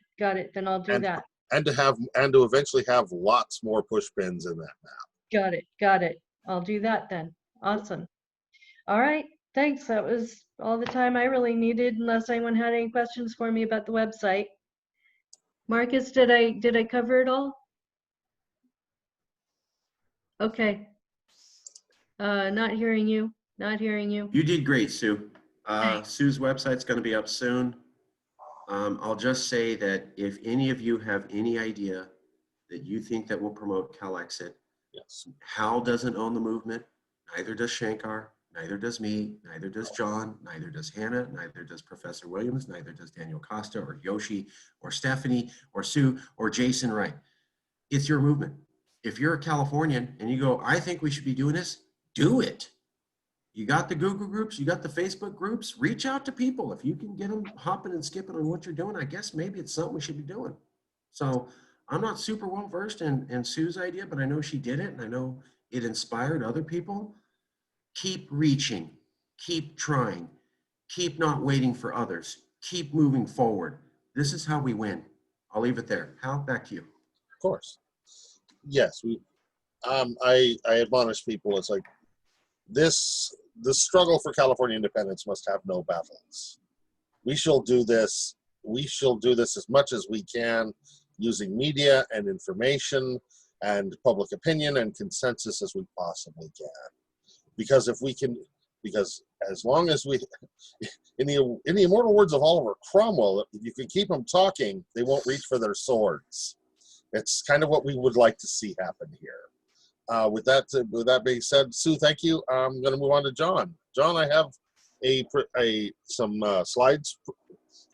S6: Then I'll do
S1: and
S6: that.
S1: and to eventually have lots more push pins in that map.
S6: Got it. I'll do that then. Awesome. All right. Thanks. That was all the time I really needed, unless anyone had any questions for me about the website. Marcus, did I cover it all? Okay. Not hearing you.
S3: You did great, Sue. Sue's website's going to be up soon. I'll just say that if any of you have any idea that you think that will promote CALEXIT,
S1: Yes.
S3: Hal doesn't own the movement, neither does Shankar, neither does me, neither does John, neither does Hannah, neither does Professor Williams, neither does Daniel Costa or Yoshi or Stephanie or Sue or Jason Wright. It's your movement. If you're a Californian and you go, I think we should be doing this, do it. You got the Google groups, you got the Facebook groups, reach out to people. If you can get them hopping and skipping on what you're doing, I guess maybe it's something we should be doing. So I'm not super well versed in Sue's idea, but I know she did it and I know it inspired other people. Keep reaching, keep trying, keep not waiting for others, keep moving forward. This is how we win. I'll leave it there. Hal, back to you.
S1: Of course. Yes, I admonish people. It's like the struggle for California independence must have no battles. We shall do this as much as we can, using media and information and public opinion and consensus as we possibly can. Because as long as we, in the immortal words of Oliver Cromwell, if you can keep them talking, they won't reach for their swords. It's kind of what we would like to see happen here. With that being said, Sue, thank you. I'm going to move on to John. John, I have some slides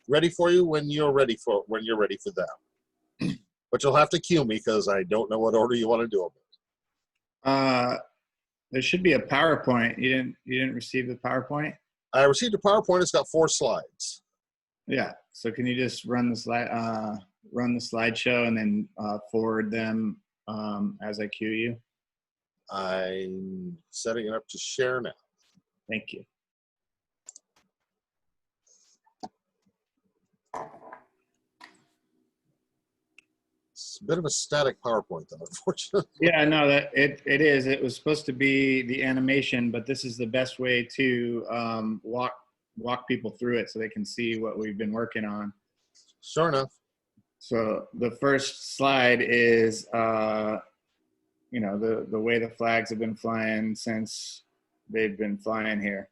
S1: ready for you when you're ready for them. But you'll have to cue me because I don't know what order you want to do them.
S7: There should be a PowerPoint. You didn't receive the PowerPoint?
S1: I received a PowerPoint. It's got 4 slides.
S7: Yeah. So can you just run the slideshow and then forward them as I cue you?
S1: I'm setting it up to share now.
S7: Thank you.
S1: It's a bit of a static PowerPoint, though, unfortunately.
S7: Yeah, no, that it is. It was supposed to be the animation, but this is the best way to walk people through it so they can see what we've been working on.
S1: Sure enough.
S7: So the first slide is the way the flags have been flying since they've been flying here.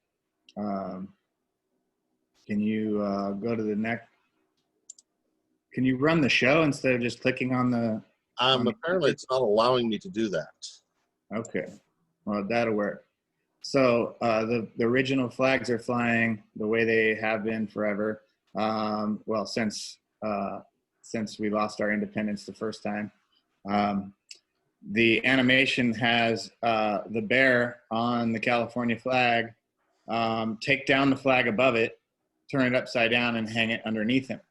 S7: Can you go to the next? Can you run the show instead of just clicking on the?
S1: Apparently, it's not allowing me to do that.
S7: Okay, well that'll work. So the original flags are flying the way they have been forever. Well, since we lost our independence the first time. The animation has the bear on the California flag take down the flag above it, turn it upside down, and hang it underneath him.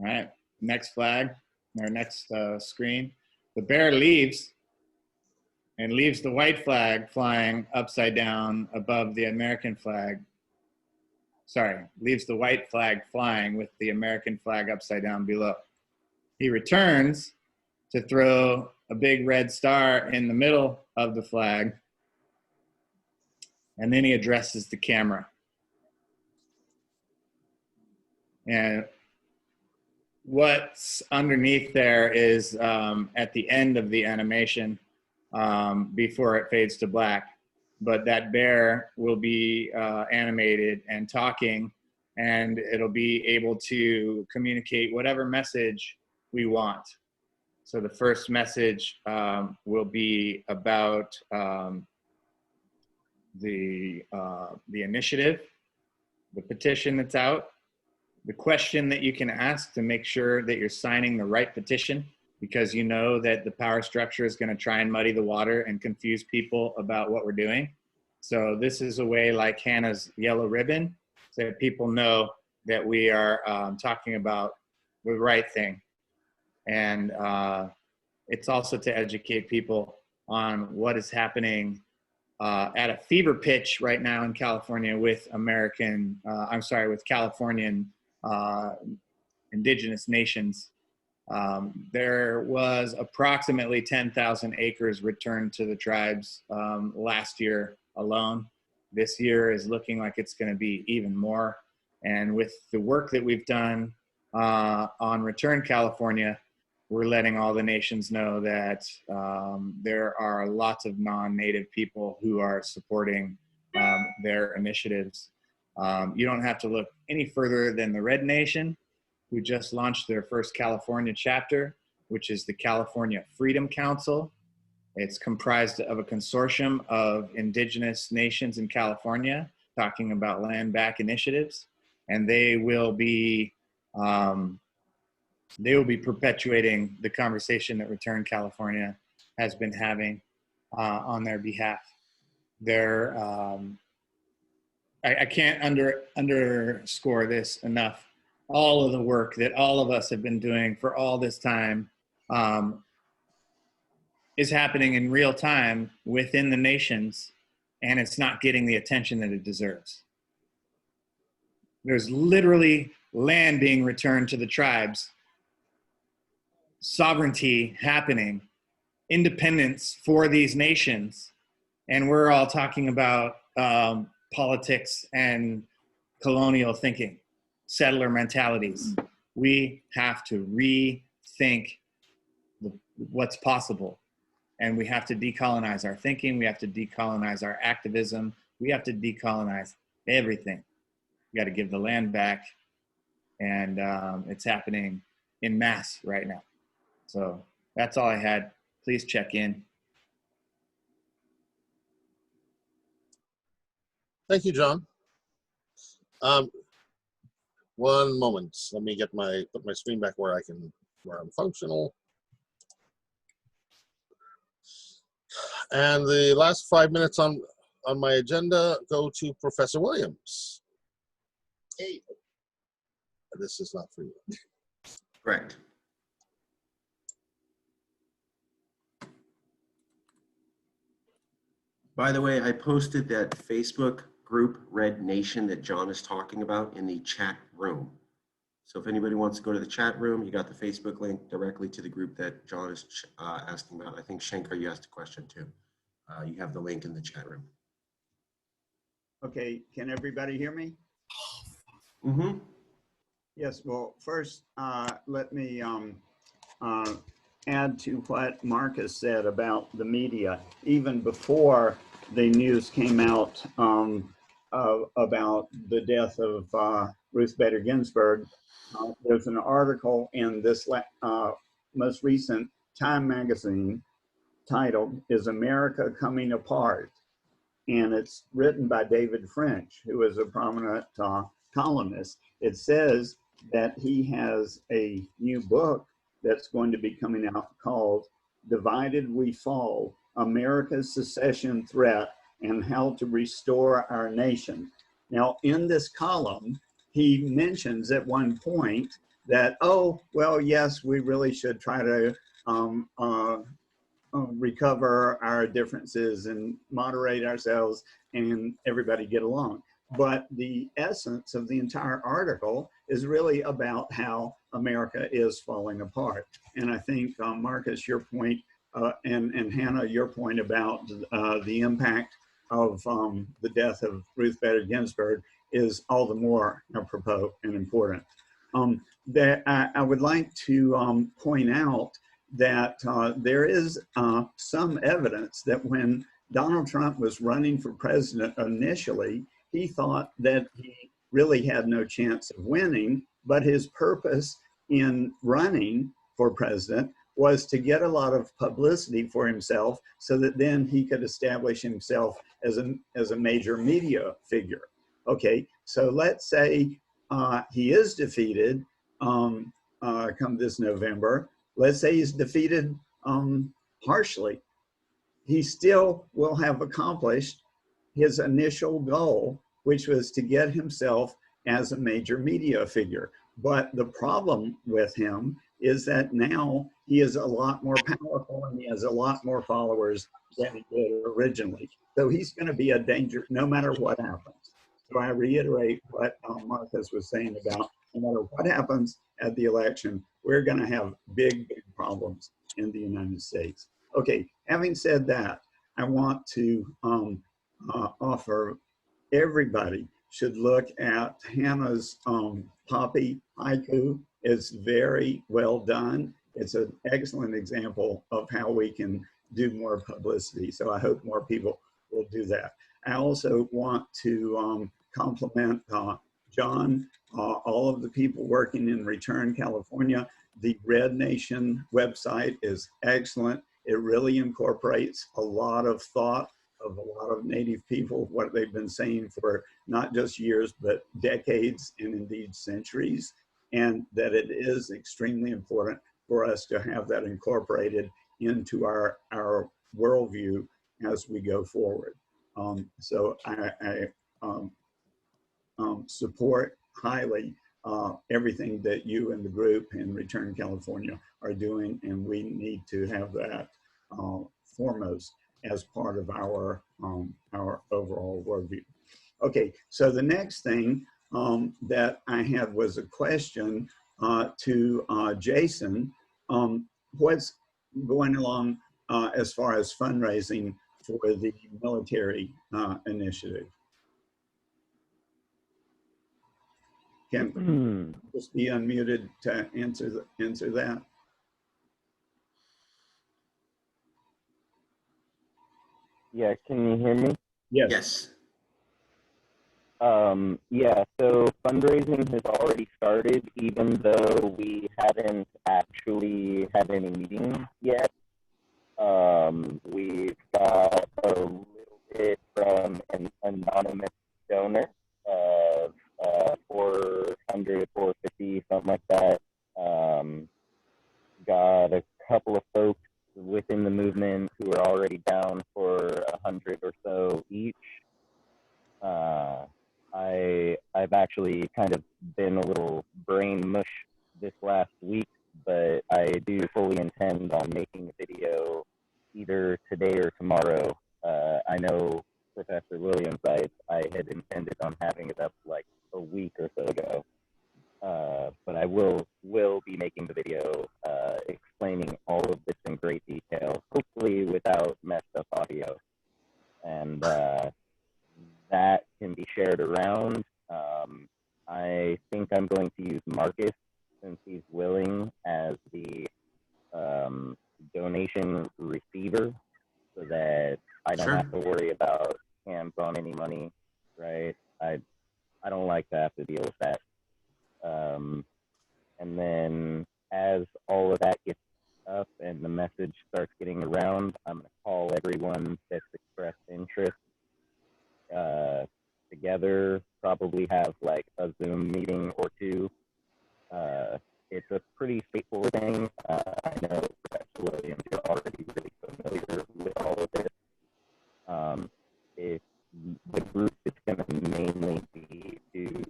S7: All right, next flag, or next screen. The bear leaves the white flag flying upside down above the American flag. Sorry, leaves the white flag flying with the American flag upside down below. He returns to throw a big red star in the middle of the flag, and then he addresses the camera. And what's underneath there is at the end of the animation, before it fades to black, but that bear will be animated and talking, and it'll be able to communicate whatever message we want. So the first message will be about the initiative, the petition that's out, the question that you can ask to make sure that you're signing the right petition, because you know that the power structure is going to try and muddy the water and confuse people about what we're doing. So this is a way, like Hannah's yellow ribbon, so that people know that we are talking about the right thing. And it's also to educate people on what is happening at a fever pitch right now in California with with Californian indigenous nations. There was approximately 10,000 acres returned to the tribes last year alone. This year is looking like it's going to be even more. And with the work that we've done on Return California, we're letting all the nations know that there are lots of non-native people who are supporting their initiatives. You don't have to look any further than the Red Nation, who just launched their first California chapter, which is the California Freedom Council. It's comprised of a consortium of indigenous nations in California talking about land back initiatives, and they will be perpetuating the conversation that Return California has been having on their behalf. I can't underscore this enough. All of the work that all of us have been doing for all this time is happening in real time within the nations, and it's not getting the attention that it deserves. There's literally land being returned to the tribes, sovereignty happening, independence for these nations, and we're all talking about politics and colonial thinking, settler mentalities. We have to rethink what's possible, and we have to decolonize our thinking. We have to decolonize our activism. We have to decolonize everything. We got to give the land back, and it's happening in mass right now. So that's all I had. Please check in.
S1: Thank you, John. One moment. Let me put my screen back where I'm functional. And the last 5 minutes on my agenda go to Professor Williams. Hey. This is not for you.
S3: Correct. By the way, I posted that Facebook group Red Nation that John is talking about in the chat room. So if anybody wants to go to the chat room, you got the Facebook link directly to the group that John is asking about. I think Shankar, you asked a question too. You have the link in the chat room.
S8: Okay, can everybody hear me?
S3: Mm-hmm.
S8: Yes, well, first, let me add to what Marcus said about the media. Even before the news came out about the death of Ruth Bader Ginsburg, there's an article in this most recent Time magazine titled, "Is America Coming Apart?" And it's written by David French, who is a prominent columnist. It says that he has a new book that's going to be coming out called "Divided We Fall, America's Secession Threat and How to Restore Our Nation." Now, in this column, he mentions at one point that, oh, well, yes, we really should try to recover our differences and moderate ourselves and everybody get along. But the essence of the entire article is really about how America is falling apart. And I think, Marcus, your point, and Hannah, your point about the impact of the death of Ruth Bader Ginsburg is all the more apropos and important. That I would like to point out that there is some evidence that when Donald Trump was running for president initially, he thought that he really had no chance of winning, but his purpose in running for president was to get a lot of publicity for himself so that then he could establish himself as a major media figure. Okay, so let's say he is defeated come this November. Let's say he's defeated harshly. He still will have accomplished his initial goal, which was to get himself as a major media figure. But the problem with him is that now he is a lot more powerful and he has a lot more followers than he did originally. So he's going to be a danger no matter what happens. So I reiterate what Marcus was saying about no matter what happens at the election, we're going to have big, big problems in the United States. Okay, having said that, I want to offer everybody should look at Hannah's Poppy haiku. It's very well done. It's an excellent example of how we can do more publicity. So I hope more people will do that. I also want to compliment John, all of the people working in Return California. The Red Nation website is excellent. It really incorporates a lot of thought of a lot of Native people, what they've been saying for not just years, but decades and indeed centuries, and that it is extremely important for us to have that incorporated into our worldview as we go forward. So I support highly everything that you and the group in Return California are doing, and we need to have that foremost as part of our overall worldview. Okay, so the next thing that I had was a question to Jason. What's going along as far as fundraising for the military initiative? Can just be unmuted to answer that?
S5: Yeah, can you hear me?
S8: Yes.
S3: Yes.
S5: Yeah, so fundraising has already started, even though we haven't actually had any meetings yet. We've got a little bit from an anonymous donor of 400, 450, something like that. Got a couple of folks within the movement who are already down for 100 or so each. I've actually kind of been a little brain mush this last week, but I do fully intend on making a video either today or tomorrow. I know Professor Williams, I had intended on having it up like a week or so ago. But I will be making the video explaining all of this in great detail, hopefully without messed up audio. And that can be shared around. I think I'm going to use Marcus, since he's willing, as the donation receiver, so that I don't have to worry about hands on any money, right? I don't like to have to deal with that. And then as all of that gets up and the message starts getting around, I'm going to call everyone that's expressed interest together, probably have like a Zoom meeting or two. It's a pretty straightforward thing. I know Professor Williams, you're already really familiar with all of this. The group is going to mainly be to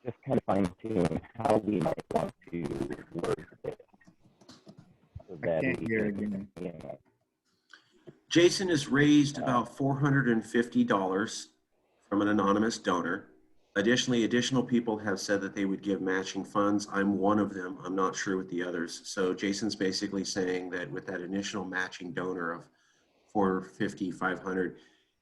S5: just kind of fine tune how we might want to word this. So that
S7: can't hear again.
S3: Jason has raised about $450 from an anonymous donor. Additionally, additional people have said that they would give matching funds. I'm one of them. I'm not sure with the others. So Jason's basically saying that with that initial matching donor of $450, $500,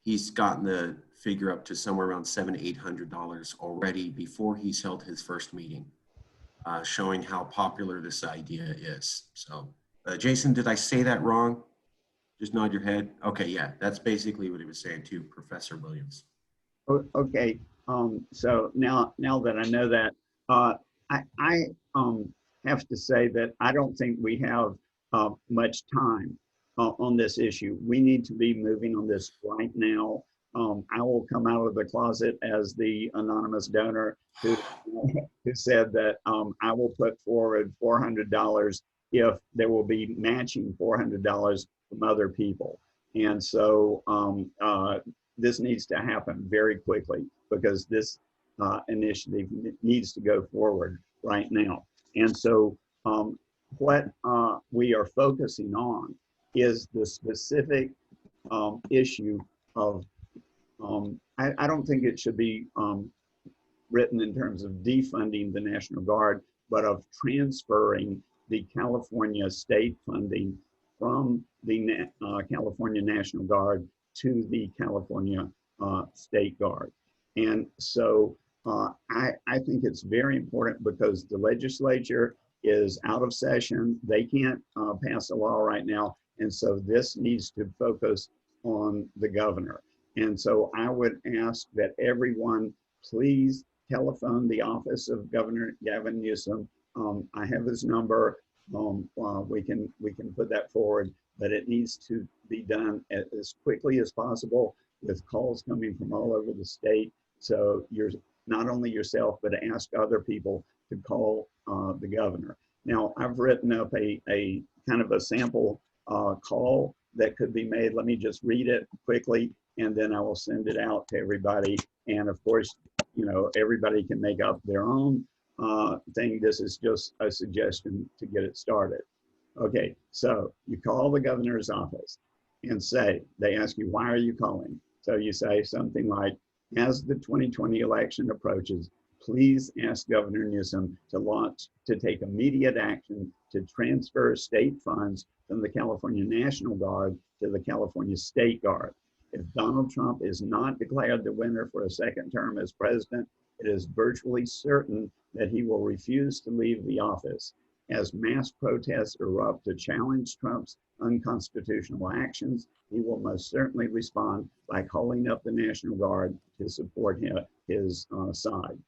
S3: he's gotten the figure up to somewhere around $700, $800 already before he's held his first meeting, showing how popular this idea is. So, Jason, did I say that wrong? Just nod your head. Okay, yeah, that's basically what he was saying to Professor Williams.
S8: Okay, so now that I know that, I have to say that I don't think we have much time on this issue. We need to be moving on this right now. I will come out of the closet as the anonymous donor who said that I will put forward $400 if there will be matching $400 from other people. And so this needs to happen very quickly, because this initiative needs to go forward right now. And so what we are focusing on is the specific issue of, I don't think it should be written in terms of defunding the National Guard, but of transferring the California state funding from the California National Guard to the California State Guard. And so I think it's very important because the legislature is out of session. They can't pass a law right now. And so this needs to focus on the governor. And so I would ask that everyone please telephone the office of Governor Gavin Newsom. I have his number. We can put that forward, but it needs to be done as quickly as possible with calls coming from all over the state. So you're not only yourself, but ask other people to call the governor. Now, I've written up a kind of a sample call that could be made. Let me just read it quickly, and then I will send it out to everybody. And of course, you know, everybody can make up their own thing. This is just a suggestion to get it started. Okay, so you call the governor's office and say, they ask you, why are you calling? So you say something like, as the 2020 election approaches, please ask Governor Newsom to take immediate action to transfer state funds from the California National Guard to the California State Guard. If Donald Trump is not declared the winner for a second term as president, it is virtually certain that he will refuse to leave the office. As mass protests erupt to challenge Trump's unconstitutional actions, he will most certainly respond by calling up the National Guard to support his side.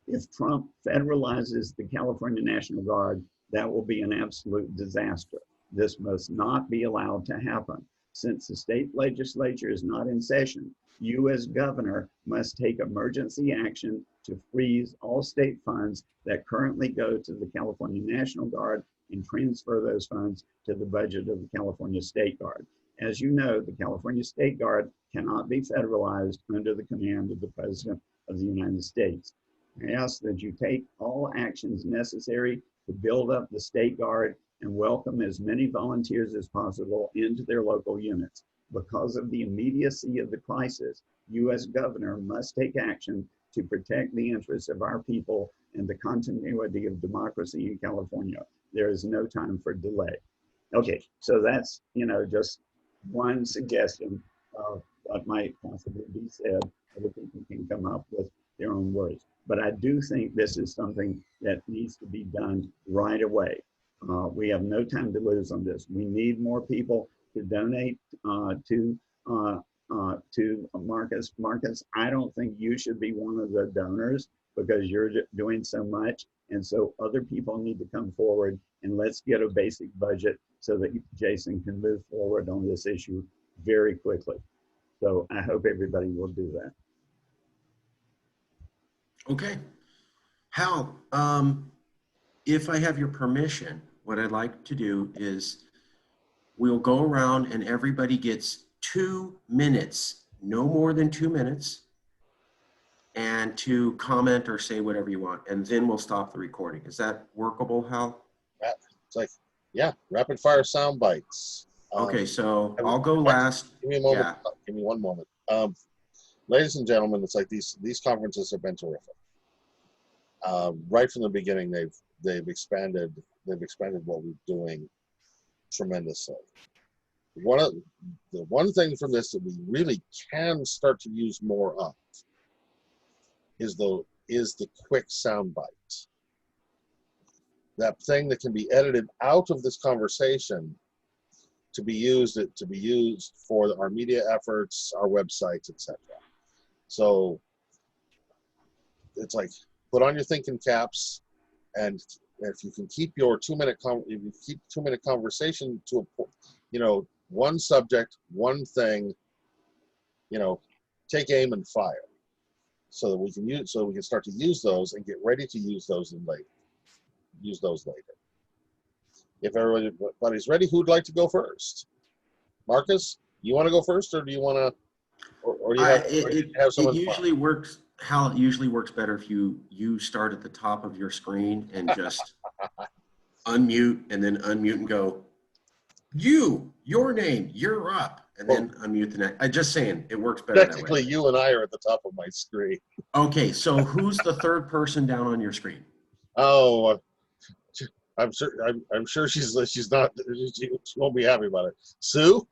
S8: If Trump federalizes the California National Guard, that will be an absolute disaster. This must not be allowed to happen. Since the state legislature is not in session, you as governor must take emergency action to freeze all state funds that currently go to the California National Guard and transfer those funds to the budget of the California State Guard. As you know, the California State Guard cannot be federalized under the command of the President of the United States. I ask that you take all actions necessary to build up the State Guard and welcome as many volunteers as possible into their local units. Because of the immediacy of the crisis, you as governor must take action to protect the interests of our people and the continuity of democracy in California. There is no time for delay. Okay, so that's, you know, just one suggestion of what might possibly be said. Other people can come up with their own words. But I do think this is something that needs to be done right away. We have no time to lose on this. We need more people to donate to Marcus. Marcus, I don't think you should be one of the donors because you're doing so much. And so other people need to come forward and let's get a basic budget so that Jason can move forward on this issue very quickly. So I hope everybody will do that.
S3: Okay. Hal, if I have your permission, what I'd like to do is we'll go around and everybody gets 2 minutes, no more than 2 minutes, and to comment or say whatever you want, and then we'll stop the recording. Is that workable, Hal?
S1: It's like, yeah, rapid fire sound bites.
S3: Okay, so I'll go last.
S1: Give me a moment.
S3: Yeah.
S1: Give me one moment. Ladies and gentlemen, it's like these conferences have been terrific. Right from the beginning, they've expanded what we're doing tremendously. The one thing from this that we really can start to use more of is the quick sound bite. That thing that can be edited out of this conversation to be used for our media efforts, our websites, etc. So it's like, put on your thinking caps, and if you can keep your 2 minute conversation to a, you know, one subject, one thing, you know, take aim and fire, so that we can start to use those and get ready to use those later. If everybody's ready, who'd like to go first? Marcus, you want to go first, or do you want to, or do you have someone?
S3: It usually works. Hal, it usually works better if you start at the top of your screen and just unmute and then unmute and go, your name, you're up, and then unmute the next. I'm just saying, it works better that way.
S1: Technically, you and I are at the top of my screen.
S3: Okay, so who's the third person down on your screen?
S1: Oh, I'm sure she's not. She won't be happy about it. Sue.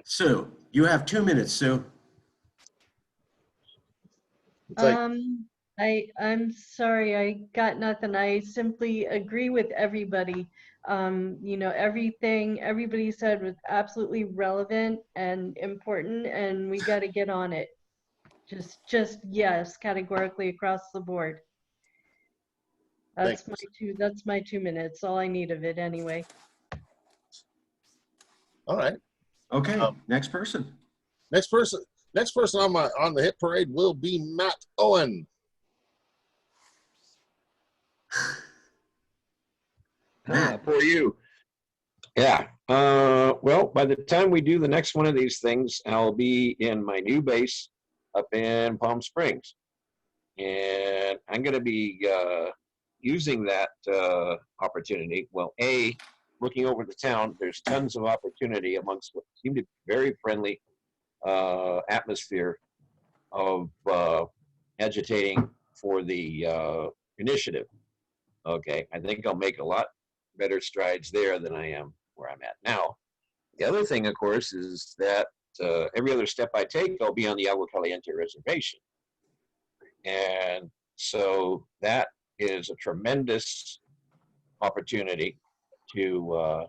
S3: Sue, you have 2 minutes, Sue.
S1: It's like,
S6: I'm sorry, I got nothing. I simply agree with everybody. You know, everything everybody said was absolutely relevant and important, and we got to get on it. Just yes, categorically across the board. That's my 2 minutes. All I need of it anyway.
S1: all right.
S3: Okay, next person.
S1: Next person on the hit parade will be Matt Owen.
S9: For you. Yeah. Well, by the time we do the next one of these things, I'll be in my new base up in Palm Springs. And I'm going to be using that opportunity. Well, looking over the town, there's tons of opportunity amongst what seem to be very friendly atmosphere of agitating for the initiative. Okay, I think I'll make a lot better strides there than I am where I'm at now. The other thing, of course, is that every other step I take, I'll be on the Agua Caliente reservation. And so that is a tremendous opportunity to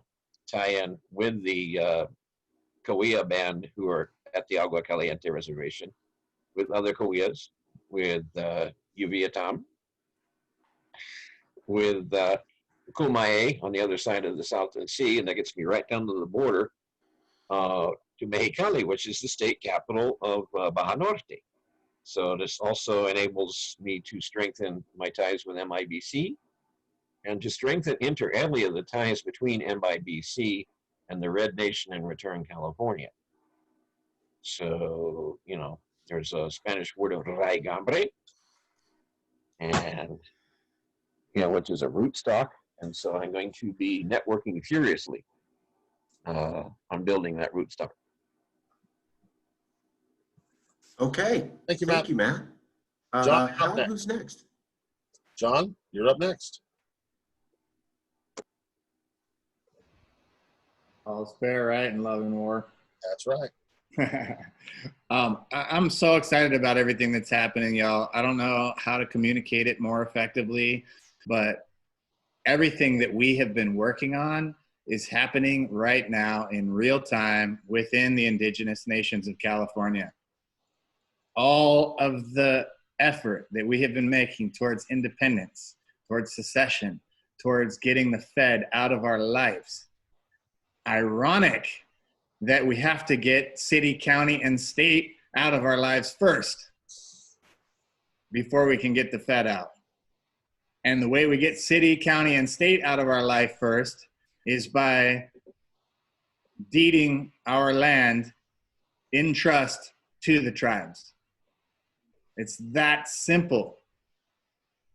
S9: tie in with the Cahuilla band who are at the Agua Caliente reservation, with other Cahuillas, with Yuviatam, with Kumae on the other side of the Salton Sea, and that gets me right down to the border to Mexicali, which is the state capital of Baja Norte. So this also enables me to strengthen my ties with MIBC and to strengthen inter alia the ties between MIBC and the Red Nation in Return, California. So, you know, there's a Spanish word of raigambre, and, you know, which is a rootstock. And so I'm going to be networking furiously on building that rootstock.
S3: Okay.
S1: Thank you, Matt.
S3: Thank you, Matt.
S1: John,
S3: Hal, who's next?
S1: John, you're up next.
S7: All's fair, right, in love and war.
S1: That's right.
S7: I'm so excited about everything that's happening, y'all. I don't know how to communicate it more effectively, but everything that we have been working on is happening right now in real time within the indigenous nations of California. All of the effort that we have been making towards independence, towards secession, towards getting the Fed out of our lives. Ironic that we have to get city, county, and state out of our lives first before we can get the Fed out. And the way we get city, county, and state out of our life first is by deeding our land in trust to the tribes. It's that simple.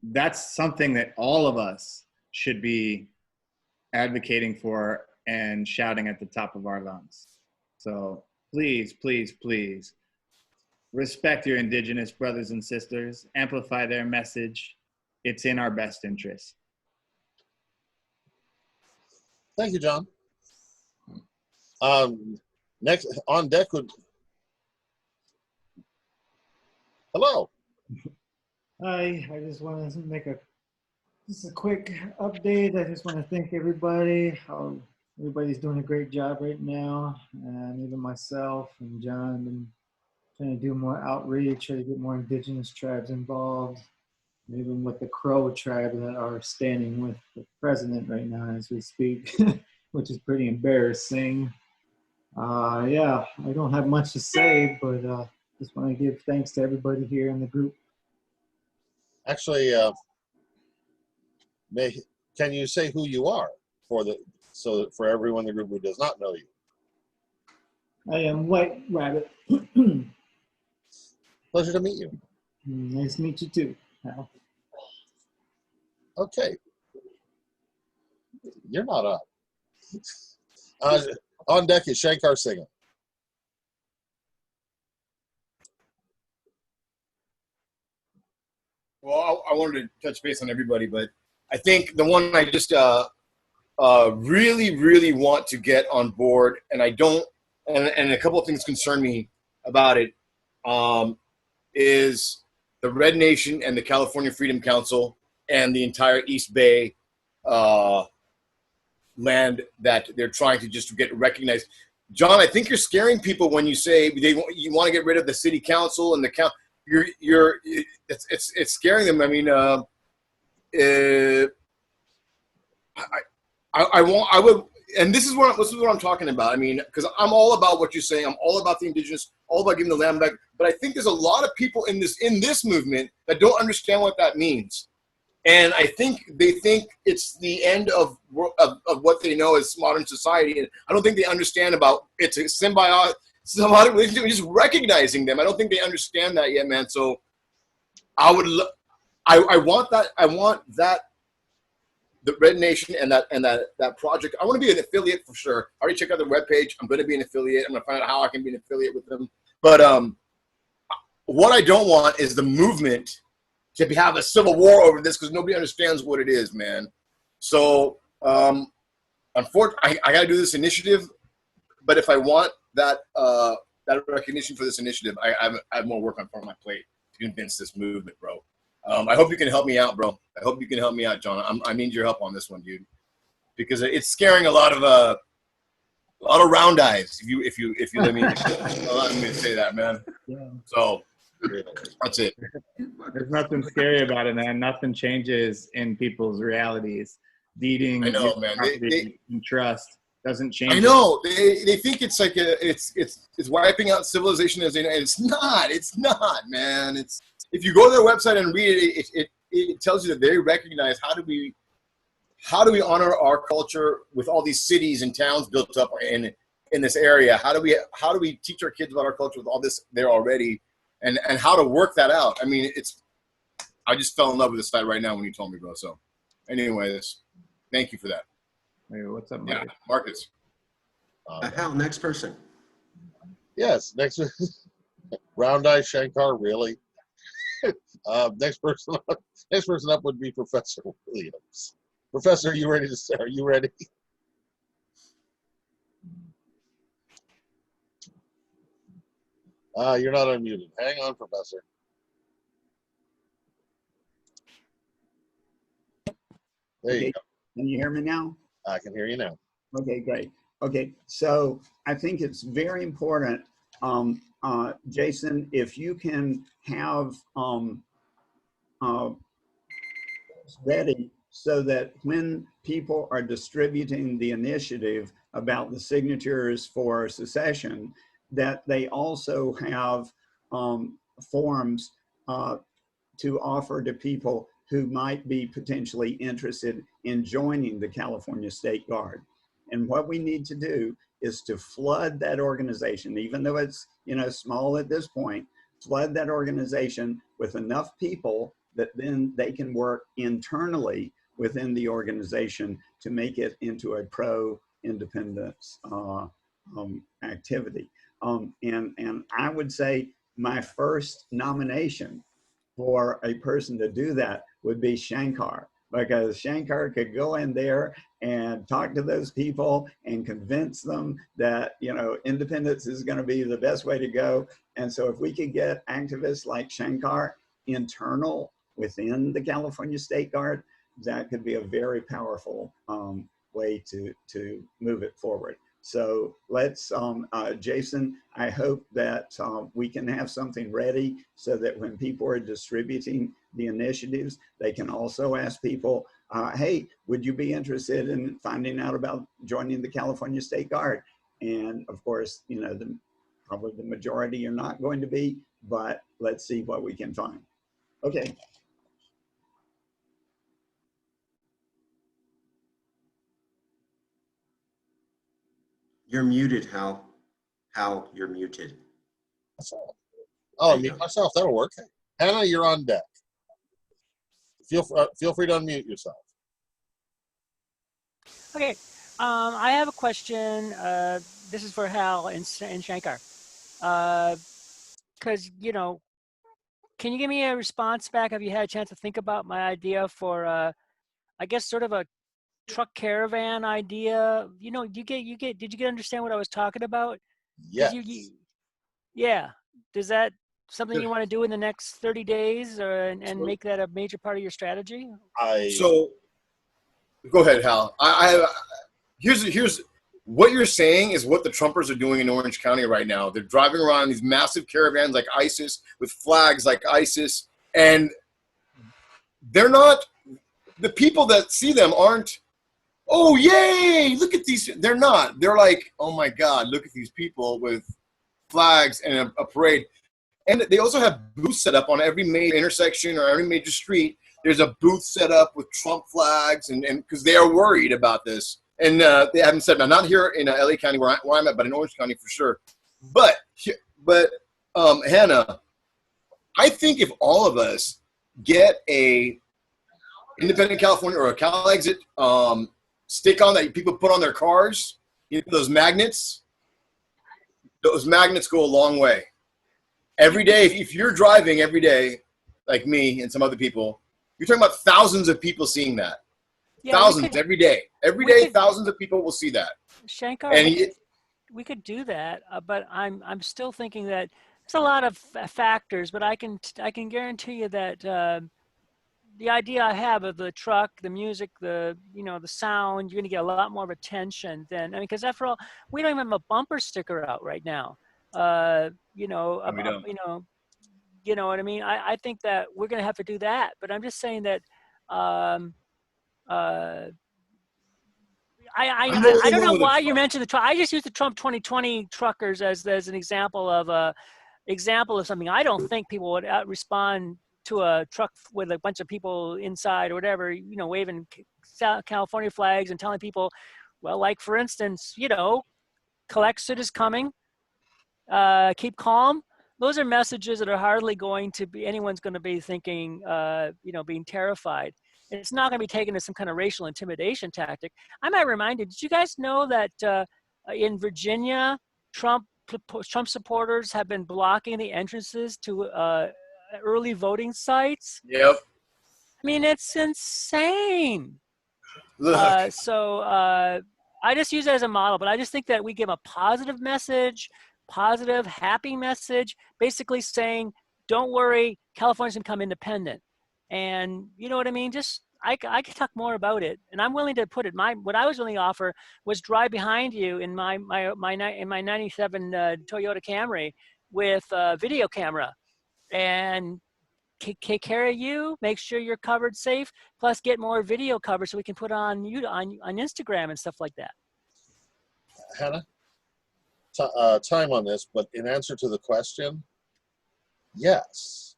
S7: That's something that all of us should be advocating for and shouting at the top of our lungs. So please, please, please respect your indigenous brothers and sisters, amplify their message. It's in our best interest.
S1: Thank you, John. Next on deck would. Hello.
S10: Hi, I just want to make a quick update. I just want to thank everybody. Everybody's doing a great job right now, and even myself and John have been trying to do more outreach, try to get more indigenous tribes involved, even with the Crow tribe that are standing with the president right now as we speak, which is pretty embarrassing. Yeah, I don't have much to say, but just want to give thanks to everybody here in the group.
S1: Actually, can you say who you are for everyone in the group who does not know you?
S10: I am White Rabbit.
S1: Pleasure to meet you.
S10: Nice to meet you too, Hal.
S1: Okay. You're not up. On deck is Shankar singing.
S2: Well, I wanted to touch base on everybody, but I think the one I just really, really want to get on board, and I don't, and a couple of things concern me about it, is the Red Nation and the California Freedom Council and the entire East Bay land that they're trying to just get recognized. John, I think you're scaring people when you say you want to get rid of the city council and the count. It's scaring them. I mean, I would, and this is what I'm talking about. I mean, because I'm all about what you're saying. I'm all about the indigenous, all about giving the land back. But I think there's a lot of people in this movement that don't understand what that means, and I think they think it's the end of what they know as modern society. And I don't think they understand about it's a symbiotic relationship. Just recognizing them. I don't think they understand that yet, man. So I want that. The Red Nation and that project. I want to be an affiliate for sure. I already checked out their webpage. I'm going to be an affiliate. I'm going to find out how I can be an affiliate with them. But what I don't want is the movement to have a civil war over this because nobody understands what it is, man. So unfortunately, I got to do this initiative. But if I want that recognition for this initiative, I have more work on front of my plate to convince this movement, bro. I hope you can help me out, bro. I hope you can help me out, John. I need your help on this one, dude, because it's scaring a lot of round eyes. If you let me say that, man.
S10: Yeah.
S2: So that's it.
S7: There's nothing scary about it, man. Nothing changes in people's realities. Deeding,
S2: I know, man.
S7: And trust doesn't change.
S2: I know they think it's like it's wiping out civilization as they know. It's not. It's not, man. It's if you go to their website and read it, it tells you that they recognize how do we honor our culture with all these cities and towns built up in this area. How do we teach our kids about our culture with all this there already, and how to work that out. I mean, I just fell in love with this site right now when you told me, bro. So, anyways, thank you for that.
S7: Hey, what's up, Marcus?
S2: Yeah, Marcus.
S3: Hal, next person.
S1: Yes, next Round Eye Shankar, really? Next person up would be Professor Williams. Professor, are you ready to start? Are you ready? You're not unmuted. Hang on, Professor. There you go.
S8: Can you hear me now?
S1: I can hear you now.
S8: Okay, great. Okay, so I think it's very important, Jason, if you can have ready so that when people are distributing the initiative about the signatures for secession, that they also have forms to offer to people who might be potentially interested in joining the California State Guard. And what we need to do is to flood that organization, even though it's small at this point, flood that organization with enough people that then they can work internally within the organization to make it into a pro-independence activity. And I would say my first nomination for a person to do that would be Shankar, because Shankar could go in there and talk to those people and convince them that, independence is going to be the best way to go. And so if we could get activists like Shankar internal within the California State Guard, that could be a very powerful way to move it forward. So let's, Jason, I hope that we can have something ready so that when people are distributing the initiatives, they can also ask people, hey, would you be interested in finding out about joining the California State Guard? And of course, probably the majority are not going to be, but let's see what we can find. Okay.
S3: You're muted, Hal. Hal, you're muted.
S1: Oh, mute myself. That'll work. Hannah, you're on deck. Feel free to unmute yourself.
S4: Okay, I have a question. This is for Hal and Shankar. Because, you know, can you give me a response back? Have you had a chance to think about my idea for, I guess, sort of a truck caravan idea? You know, did you understand what I was talking about?
S1: Yes.
S4: Yeah. Does that something you want to do in the next 30 days and make that a major part of your strategy?
S2: So go ahead, Hal. Here's what you're saying is what the Trumpers are doing in Orange County right now. They're driving around in these massive caravans like ISIS with flags like ISIS, and they're not. The people that see them aren't, oh yay, look at these. They're not. They're like, oh my God, look at these people with flags and a parade. And they also have booths set up on every major intersection or every major street. There's a booth set up with Trump flags, and because they are worried about this. And they haven't said, not here in LA County where I'm at, but in Orange County for sure. But Hannah, I think if all of us get a Independent California or a CalExit stick on that people put on their cars, you know, those magnets go a long way. Every day, if you're driving every day, like me and some other people, you're talking about thousands of people seeing that. Yeah, thousands every day. Every day, thousands of people will see that.
S4: Shankar, we could do that, but I'm still thinking that there's a lot of factors, but I can guarantee you that the idea I have of the truck, the music, the sound, you're going to get a lot more of attention than, because after all, we don't even have a bumper sticker out right now. You know what I mean? I think that we're going to have to do that, but I'm just saying that I don't know why you mentioned the truck. I just used the Trump 2020 truckers as an example of something. I don't think people would respond to a truck with a bunch of people inside or whatever, waving California flags and telling people, well, like for instance, CALEXIT is coming. Keep calm. Those are messages that are hardly going to be, anyone's going to be thinking, being terrified. And it's not going to be taken as some kind of racial intimidation tactic. I might remind you, did you guys know that in Virginia, Trump supporters have been blocking the entrances to early voting sites?
S2: Yep.
S4: I mean, it's insane. So I just use it as a model, but I just think that we give a positive message, positive, happy message, basically saying, don't worry, California's going to become independent. And you know what I mean? Just, I can talk more about it, and I'm willing to put it. What I was willing to offer was drive behind you in my 97 Toyota Camry with a video camera, and take care of you, make sure you're covered safe, plus get more video coverage so we can put on Instagram and stuff like that.
S1: Hannah, time on this, but in answer to the question, yes.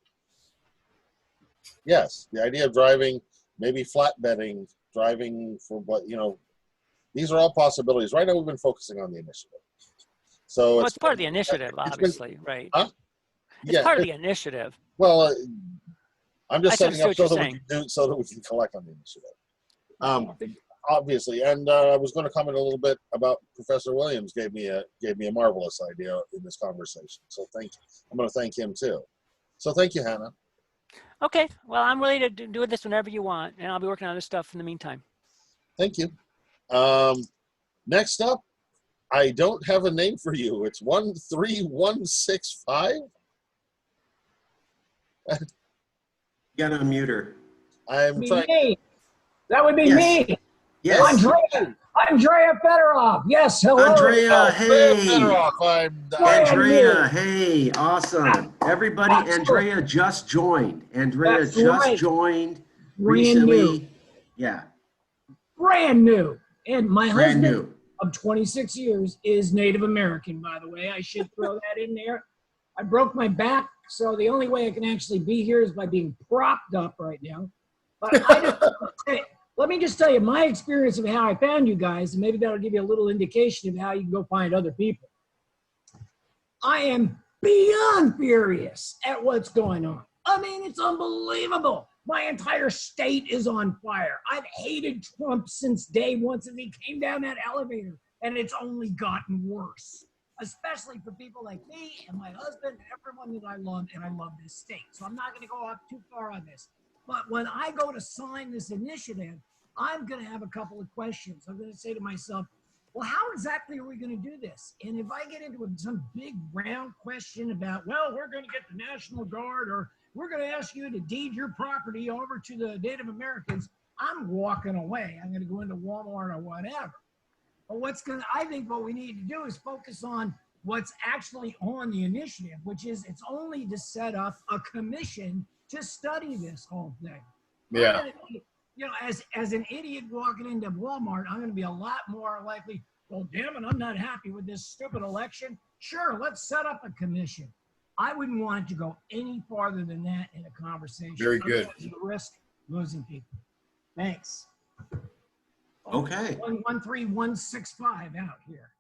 S1: Yes, the idea of driving, maybe flatbedding, driving for what, these are all possibilities. Right now we've been focusing on the initiative. So
S4: it's part of the initiative, obviously, right?
S1: Huh?
S4: It's part of the initiative.
S1: Well, I'm just setting up so that we can collect on the initiative. Obviously, and I was going to comment a little bit about Professor Williams gave me a marvelous idea in this conversation. So thank you. I'm going to thank him too. So thank you, Hannah.
S4: Okay, well, I'm ready to do this whenever you want, and I'll be working on other stuff in the meantime.
S1: Thank you. Next up, I don't have a name for you. It's 13165.
S3: You gotta unmute her.
S1: I'm trying.
S11: Me. That would be me.
S3: Yes.
S11: Andrea Fedorov. Yes, hello.
S3: Andrea, hey.
S1: Fedorov.
S3: Andrea, hey, awesome. Everybody, Andrea just joined. Andrea joined recently. Yeah.
S11: Brand new. And my husband of 26 years is Native American, by the way. I should throw that in there. I broke my back, so the only way I can actually be here is by being propped up right now. But let me just tell you my experience of how I found you guys, and maybe that'll give you a little indication of how you can go find other people. I am beyond furious at what's going on. I mean, it's unbelievable. My entire state is on fire. I've hated Trump since day one, since he came down that elevator, and it's only gotten worse, especially for people like me and my husband and everyone that I love, and I love this state. So I'm not going to go off too far on this. But when I go to sign this initiative, I'm going to have a couple of questions. I'm going to say to myself, well, how exactly are we going to do this? And if I get into some big round question about, well, we're going to get the National Guard, or we're going to ask you to deed your property over to the Native Americans, I'm walking away. I'm going to go into Walmart or whatever. But I think what we need to do is focus on what's actually on the initiative, which is it's only to set up a commission to study this whole thing.
S2: Yeah.
S11: You know, as an idiot walking into Walmart, I'm going to be a lot more likely, well, damn it, I'm not happy with this stupid election. Sure, let's set up a commission. I wouldn't want it to go any farther than that in a conversation.
S2: Very good.
S11: Otherwise, you risk losing people. Thanks.
S3: Okay.
S11: 13165 out here.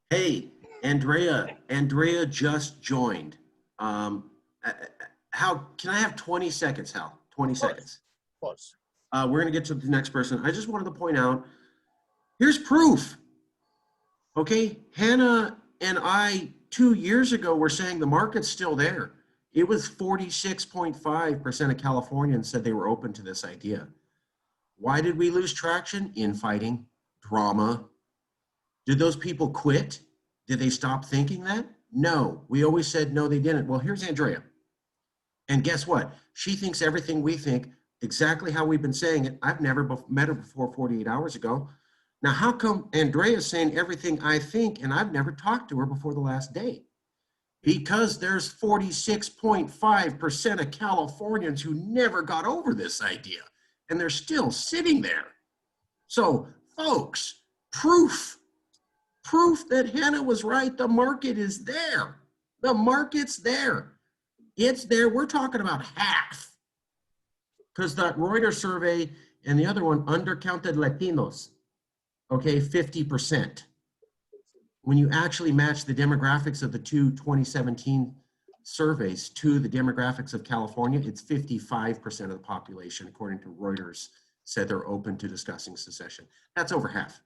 S3: Hey, Andrea just joined. How can I have 20 seconds, Hal? 20 seconds.
S1: Of course.
S3: We're going to get to the next person. I just wanted to point out, here's proof. Okay, Hannah and I 2 years ago were saying the market's still there. It was 46.5% of Californians said they were open to this idea. Why did we lose traction? Infighting, drama. Did those people quit? Did they stop thinking that? No, we always said no, they didn't. Well, here's Andrea. And guess what? She thinks everything we think, exactly how we've been saying it. I've never met her before 48 hours ago. Now, how come Andrea's saying everything I think and I've never talked to her before the last day? Because there's 46.5% of Californians who never got over this idea, and they're still sitting there. So, folks, proof that Hannah was right. The market is there. The market's there. It's there. We're talking about half. Because that Reuters survey and the other one undercounted Latinos, okay, 50%. When you actually match the demographics of the two 2017 surveys to the demographics of California, it's 55% of the population, according to Reuters, said they're open to discussing secession. That's over half.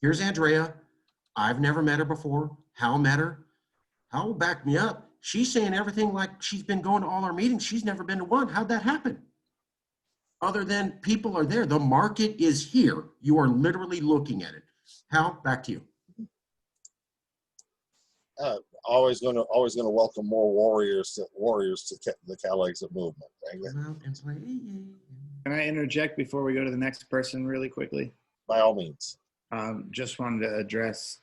S3: Here's Andrea. I've never met her before. Hal met her. Hal will back me up. She's saying everything like she's been going to all our meetings. She's never been to one. How'd that happen? Other than people are there. The market is here. You are literally looking at it. Hal, back to you.
S1: Always going to welcome more warriors to the CALEXIT movement.
S7: Can I interject before we go to the next person really quickly?
S1: By all means.
S7: Just wanted to address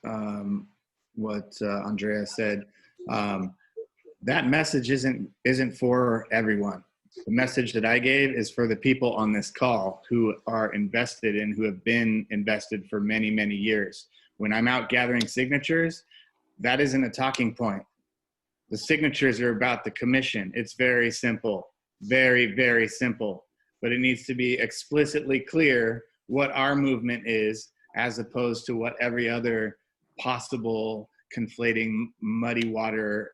S7: what Andrea said. That message isn't for everyone. The message that I gave is for the people on this call who are invested and who have been invested for many, many years. When I'm out gathering signatures, that isn't a talking point. The signatures are about the commission. It's very simple, very, very simple, but it needs to be explicitly clear what our movement is as opposed to what every other possible conflating muddy water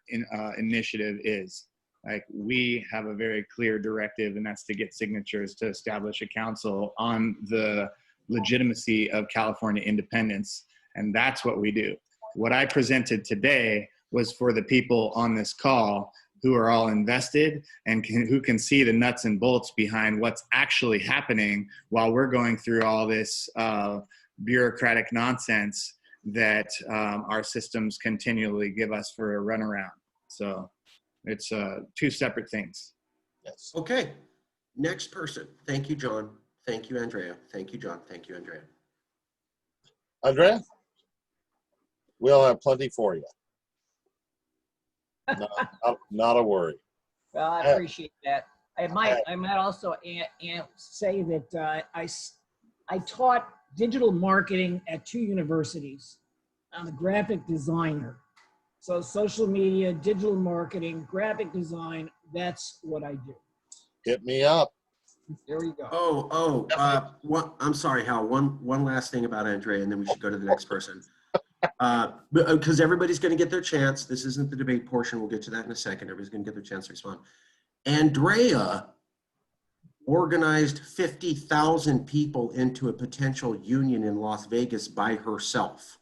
S7: initiative is. Like, we have a very clear directive, and that's to get signatures to establish a council on the legitimacy of California independence. And that's what we do. What I presented today was for the people on this call who are all invested and who can see the nuts and bolts behind what's actually happening while we're going through all this bureaucratic nonsense that our systems continually give us for a runaround. So it's two separate things.
S1: Yes.
S3: Okay. Next person. Thank you, John. Thank you, Andrea. Thank you, John. Thank you, Andrea.
S1: Andrea? We'll have plenty for you. Not a worry.
S11: Well, I appreciate that. I might also say that I taught digital marketing at 2 universities. I'm a graphic designer. So social media, digital marketing, graphic design, that's what I do.
S1: Hit me up.
S11: There we go.
S3: I'm sorry, Hal. One last thing about Andrea, and then we should go to the next person. Because everybody's going to get their chance. This isn't the debate portion. We'll get to that in a second. Everybody's going to get their chance to respond. Andrea organized 50,000 people into a potential union in Las Vegas by herself.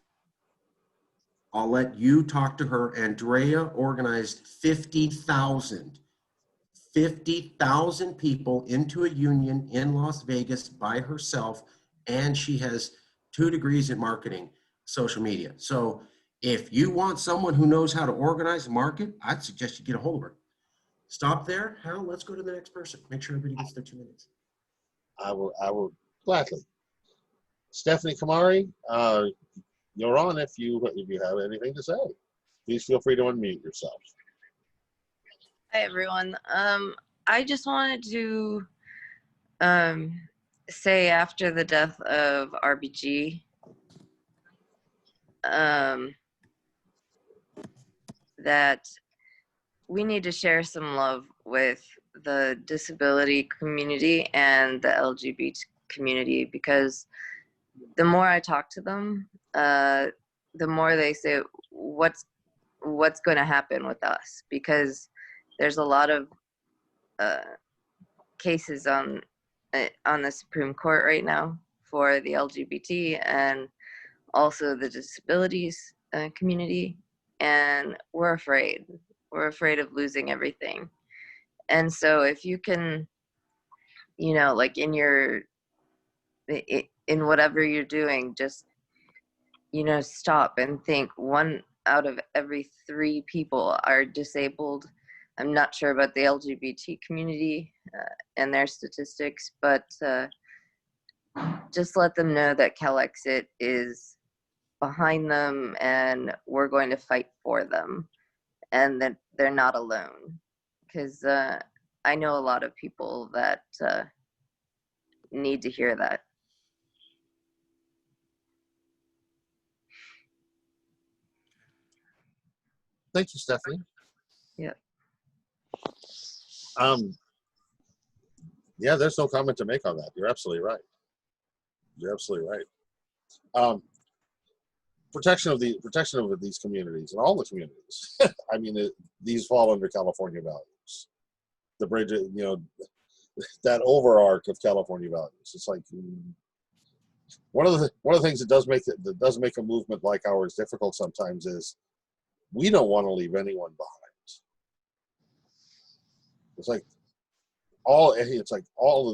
S3: I'll let you talk to her. Andrea organized 50,000 people into a union in Las Vegas by herself, and she has 2 degrees in marketing, social media. So if you want someone who knows how to organize and market, I'd suggest you get a hold of her. Stop there. Hal, let's go to the next person. Make sure everybody gets their 2 minutes.
S1: I will gladly. Stephanie Kamari, you're on if you have anything to say. Please feel free to unmute yourself.
S12: Hi everyone. I just wanted to say after the death of RBG, that we need to share some love with the disability community and the LGBT community, because the more I talk to them, the more they say, what's going to happen with us? Because there's a lot of cases on the Supreme Court right now for the LGBT and also the disabilities community, and we're afraid of losing everything. And so if you can, like in whatever you're doing, just stop and think. 1 out of every 3 people are disabled. I'm not sure about the LGBT community and their statistics, but just let them know that CALEXIT is behind them and we're going to fight for them, and that they're not alone. Because I know a lot of people that need to hear that.
S1: Thank you, Stephanie.
S12: Yeah.
S1: Yeah, there's no comment to make on that. You're absolutely right. Protection of these communities and all the communities. I mean, these fall under California values. The bridge, that overarch of California values. It's like one of the things that does make a movement like ours difficult sometimes is we don't want to leave anyone behind. It's like all of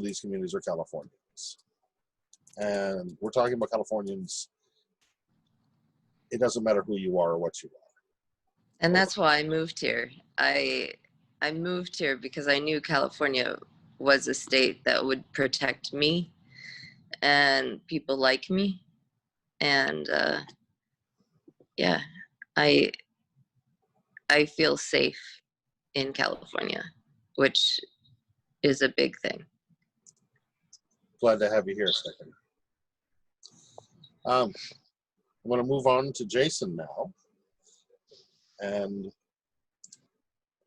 S1: these communities are Californians, and we're talking about Californians. It doesn't matter who you are or what you are.
S12: And that's why I moved here. I moved here because I knew California was a state that would protect me and people like me. And yeah, I feel safe in California, which is a big thing.
S1: Glad to have you here, Stephanie. I'm going to move on to Jason now. And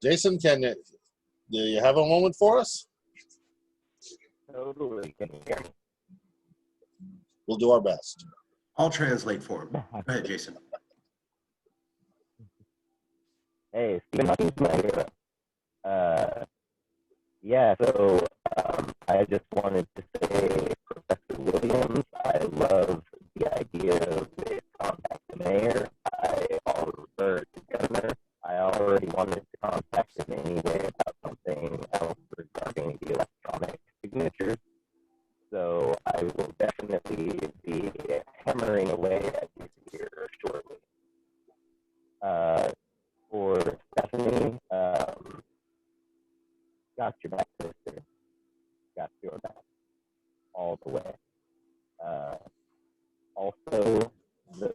S1: Jason, do you have a moment for us?
S5: Totally. Can you hear me?
S1: We'll do our best.
S3: I'll translate for him. Go ahead, Jason.
S5: Hey, Stephen Hawking's my hero. Yeah, so I just wanted to say, Professor Williams, I love the idea of the contact the mayor. Or the governor. I already wanted to contact him anyway about something else regarding the electronic signatures. So I will definitely be hammering away at this here shortly. For Stephanie, got your back, sister. Got your back all the way. Also, the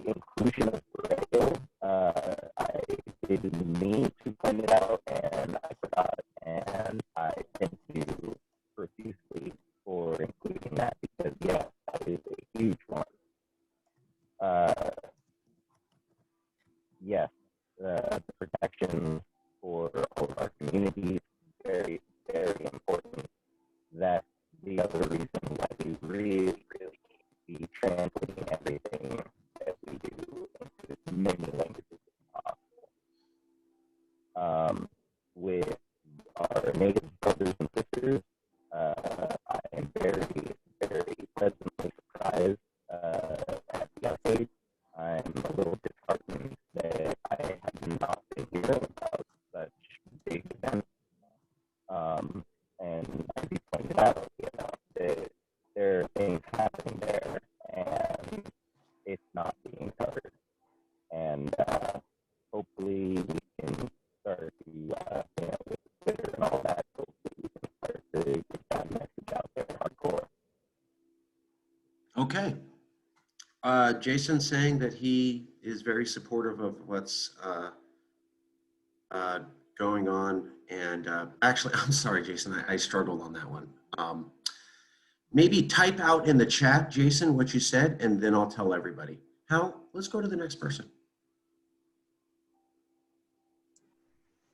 S5: inclusion of radio, I didn't mean to point it out, and I forgot, and I thank you profusely for including that, because yeah, that is a huge one. Yes, the protection for all of our communities, very, very important. That's the other reason why we really, really need to be translating everything that we do into as many languages as possible. With happening there, and it's not being covered. And hopefully we can start to, with Twitter and all that, hopefully we can start to get that message out there hardcore.
S3: Okay. Jason's saying that he is very supportive of what's going on. And actually, I'm sorry, Jason, I struggled on that one. Maybe type out in the chat, Jason, what you said, and then I'll tell everybody. Hal, let's go to the next person.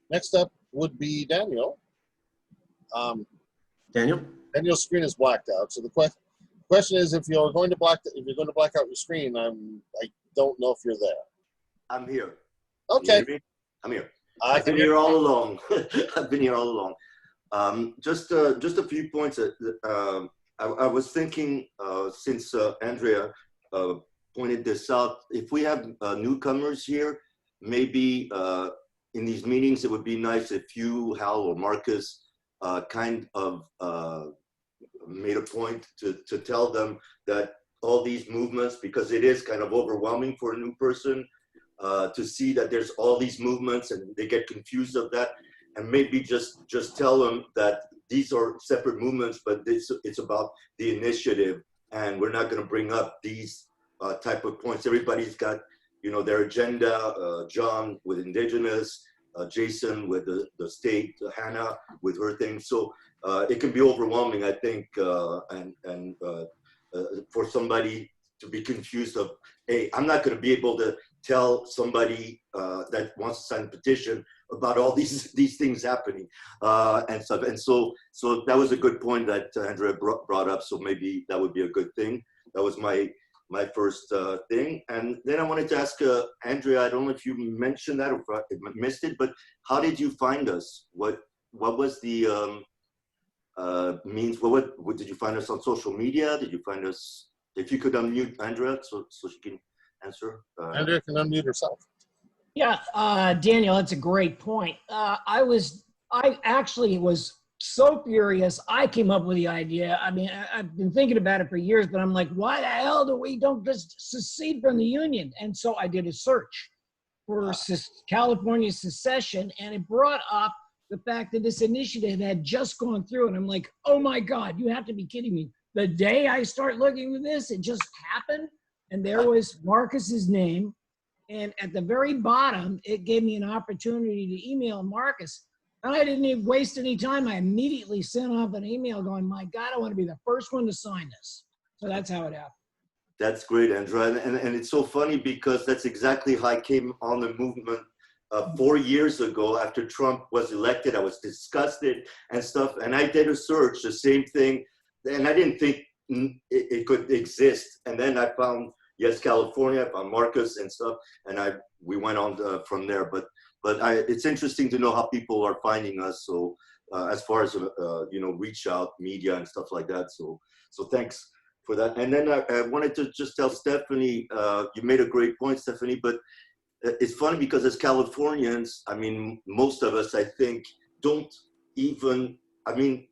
S1: Next up would be Daniel.
S3: Daniel?
S1: Daniel's screen is blacked out. So the question is, if you're going to black out your screen, I don't know if you're there.
S13: I'm here.
S1: Okay.
S13: I'm here. I've been here all along. I've been here all along. Just a few points. I was thinking, since Andrea pointed this out, if we have newcomers here, maybe in these meetings, it would be nice if you, Hal, or Marcus kind of made a point to tell them that all these movements, because it is kind of overwhelming for a new person to see that there's all these movements and they get confused of that, and maybe just tell them that these are separate movements, but it's about the initiative, and we're not going to bring up these type of points. Everybody's got, their agenda. John with Indigenous, Jason with the state, Hannah with her thing. So it can be overwhelming, I think, and for somebody to be confused of, hey, I'm not going to be able to tell somebody that wants to sign a petition about all these things happening and stuff. And so that was a good point that Andrea brought up. So maybe that would be a good thing. That was my first thing. And then I wanted to ask Andrea, I don't know if you mentioned that or if I missed it, but how did you find us? What was the means? What did you find us on social media? Did you find us? If you could unmute Andrea so she can answer.
S1: Andrea can unmute herself.
S11: Yeah, Daniel, that's a great point. I actually was so furious. I came up with the idea. I mean, I've been thinking about it for years, but I'm like, why the hell do we don't just secede from the Union? And so I did a search for California secession, and it brought up the fact that this initiative had just gone through. And I'm like, oh my God, you have to be kidding me. The day I start looking at this, it just happened. And there was Marcus's name. And at the very bottom, it gave me an opportunity to email Marcus. And I didn't even waste any time. I immediately sent off an email going, my God, I want to be the first one to sign this. So that's how it happened.
S13: That's great, Andrea. And it's so funny because that's exactly how I came on the movement 4 years ago after Trump was elected. I was disgusted and stuff. And I did a search, the same thing. And I didn't think it could exist. And then I found Yes California, I found Marcus and stuff, and we went on from there. But it's interesting to know how people are finding us. So as far as reach out media and stuff like that. So thanks for that. And then I wanted to just tell Stephanie, you made a great point, Stephanie. But it's funny because as Californians, I mean, most of us, I think, don't even. I mean,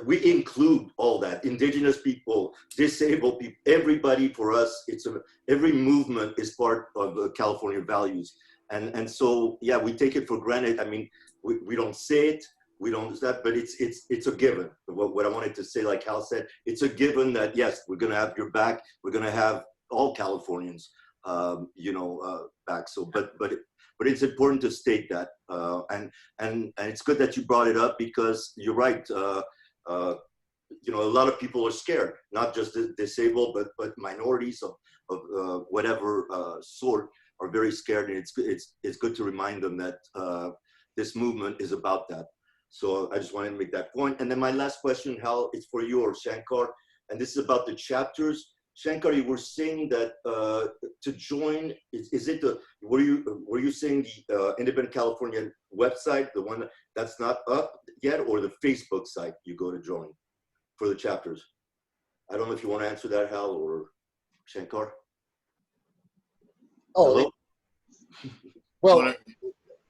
S13: we include all that, indigenous people, disabled people, everybody. For us, every movement is part of California values. And so, yeah, we take it for granted. I mean, we don't say it, we don't that, but it's a given. What I wanted to say, like Hal said, it's a given that, yes, we're gonna have your back. We're gonna have all Californians, back. So, but it's important to state that. And it's good that you brought it up because you're right. A lot of people are scared, not just disabled, but minorities of whatever sort are very scared, and it's good to remind them that this movement is about that. So I just wanted to make that point. And then my last question, Hal, is for you or Shankar, and this is about the chapters. Shankar, you were saying that to join, were you saying the Independent California website, the one that's not up yet, or the Facebook site you go to join for the chapters? I don't know if you want to answer that, Hal or Shankar.
S1: Oh, well,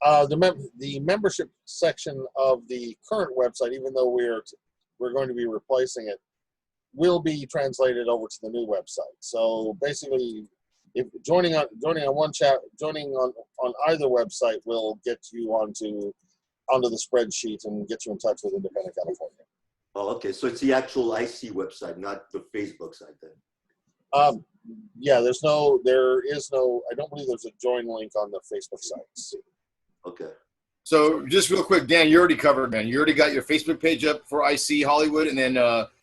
S1: the membership section of the current website, even though we're going to be replacing it, will be translated over to the new website. So basically, if joining on either website will get you onto the spreadsheet and get you in touch with Independent California.
S13: Oh, okay. So it's the actual IC website, not the Facebook site then.
S1: Yeah, there is no, I don't believe there's a join link on the Facebook sites.
S13: Okay.
S2: So just real quick, Dan, you already covered, man. You already got your Facebook page up for IC Hollywood, and then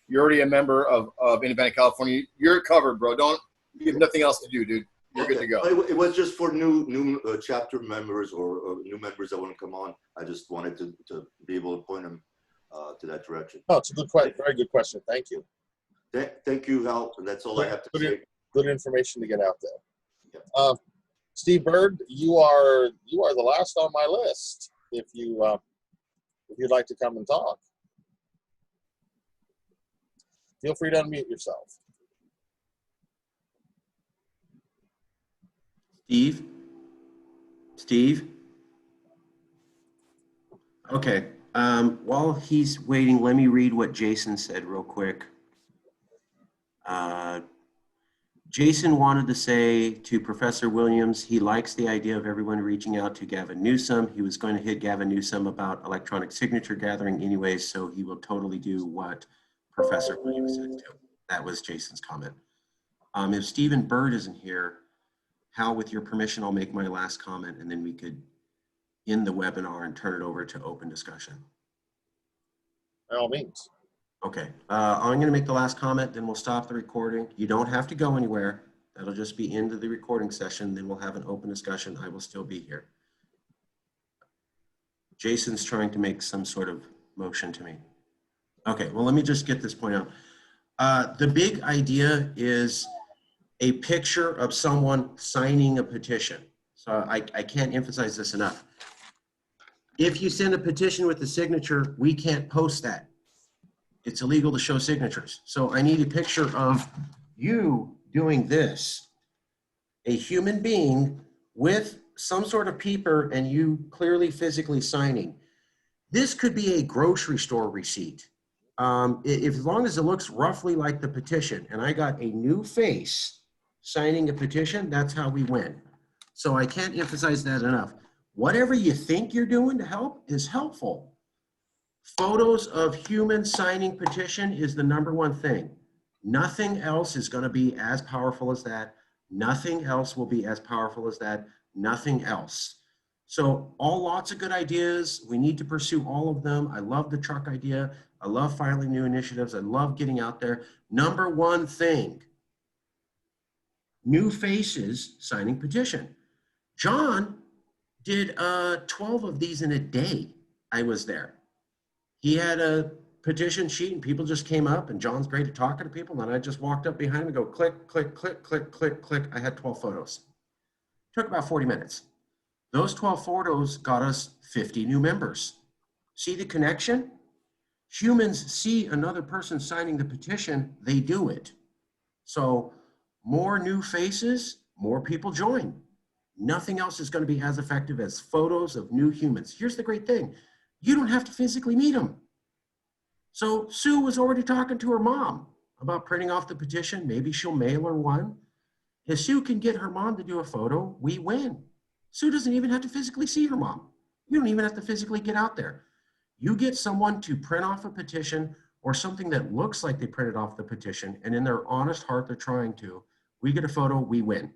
S2: you're already a member of Independent California. You're covered, bro. You have nothing else to do, dude. You're good to go.
S13: It was just for new chapter members or new members that want to come on. I just wanted to be able to point them to that direction.
S1: Oh, it's a good question. Very good question. Thank you.
S13: Thank you, Hal. That's all I have to say.
S1: Good information to get out there. Yeah. Steve Bird, you are the last on my list. If you'd like to come and talk, feel free to unmute yourself.
S3: Steve? Okay. While he's waiting, let me read what Jason said real quick. Jason wanted to say to Professor Williams, he likes the idea of everyone reaching out to Gavin Newsom. He was going to hit Gavin Newsom about electronic signature gathering anyways, so he will totally do what Professor Williams said too. That was Jason's comment. If Stephen Bird isn't here, Hal, with your permission, I'll make my last comment and then we could end the webinar and turn it over to open discussion.
S1: By all means.
S3: Okay, I'm going to make the last comment, then we'll stop the recording. You don't have to go anywhere. That'll just be into the recording session. Then we'll have an open discussion. I will still be here. Jason's trying to make some sort of motion to me. Okay, well, let me just get this point out. The big idea is a picture of someone signing a petition. So I can't emphasize this enough. If you send a petition with the signature, we can't post that. It's illegal to show signatures. So I need a picture of you doing this, a human being with some sort of paper and you clearly physically signing. This could be a grocery store receipt. As long as it looks roughly like the petition and I got a new face signing a petition, that's how we win. So I can't emphasize that enough. Whatever you think you're doing to help is helpful. Photos of humans signing petition is the #1 thing. Nothing else is going to be as powerful as that. Nothing else will be as powerful as that. Nothing else. So lots of good ideas. We need to pursue all of them. I love the truck idea. I love filing new initiatives. I love getting out there. #1 thing, new faces signing petition. John did 12 of these in a day. I was there. He had a petition sheet and people just came up and John's great at talking to people. And I just walked up behind him and go click, click, click, click, click, click. I had 12 photos. Took about 40 minutes. Those 12 photos got us 50 new members. See the connection? Humans see another person signing the petition, they do it. So more new faces, more people join. Nothing else is going to be as effective as photos of new humans. Here's the great thing. You don't have to physically meet them. So Sue was already talking to her mom about printing off the petition. Maybe she'll mail her one. If Sue can get her mom to do a photo, we win. Sue doesn't even have to physically see her mom. You don't even have to physically get out there. You get someone to print off a petition or something that looks like they printed off the petition, and in their honest heart, they're trying to. We get a photo, we win.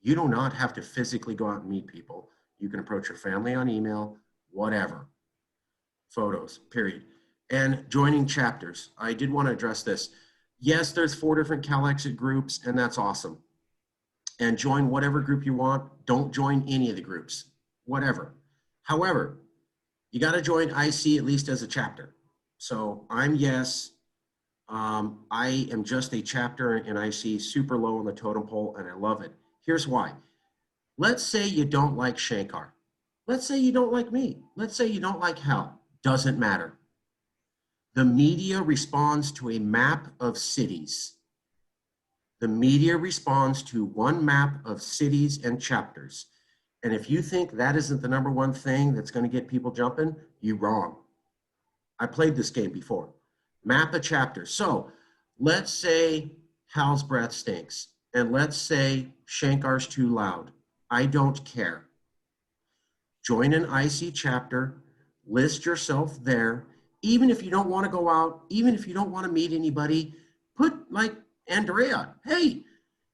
S3: You do not have to physically go out and meet people. You can approach your family on email, whatever. Photos, period. And joining chapters. I did want to address this. Yes, there's 4 different CALEXIT groups, and that's awesome. And join whatever group you want. Don't join any of the groups, whatever. However, you got to join IC at least as a chapter. So I'm yes. I am just a chapter in IC, super low on the totem pole, and I love it. Here's why. Let's say you don't like Shankar. Let's say you don't like me. Let's say you don't like Hal. Doesn't matter. The media responds to a map of cities. The media responds to one map of cities and chapters. And if you think that isn't the #1 thing that's going to get people jumping, you're wrong. I played this game before. Map a chapter. So let's say Hal's breath stinks, and let's say Shankar's too loud. I don't care. Join an IC chapter, list yourself there. Even if you don't want to go out, even if you don't want to meet anybody, put like Andrea, hey,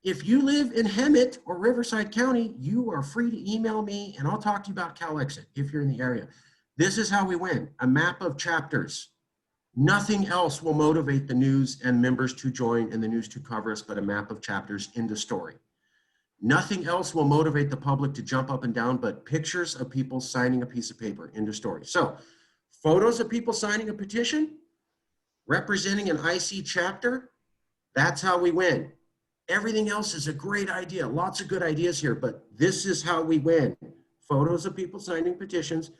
S3: if you live in Hemet or Riverside County, you are free to email me and I'll talk to you about CALEXIT if you're in the area. This is how we win, a map of chapters. Nothing else will motivate the news and members to join and the news to cover us but a map of chapters in the story. Nothing else will motivate the public to jump up and down but pictures of people signing a piece of paper in the story. So photos of people signing a petition, representing an IC chapter, that's how we win. Everything else is a great idea. Lots of good ideas here, but this is how we win. Photos of people signing petitions,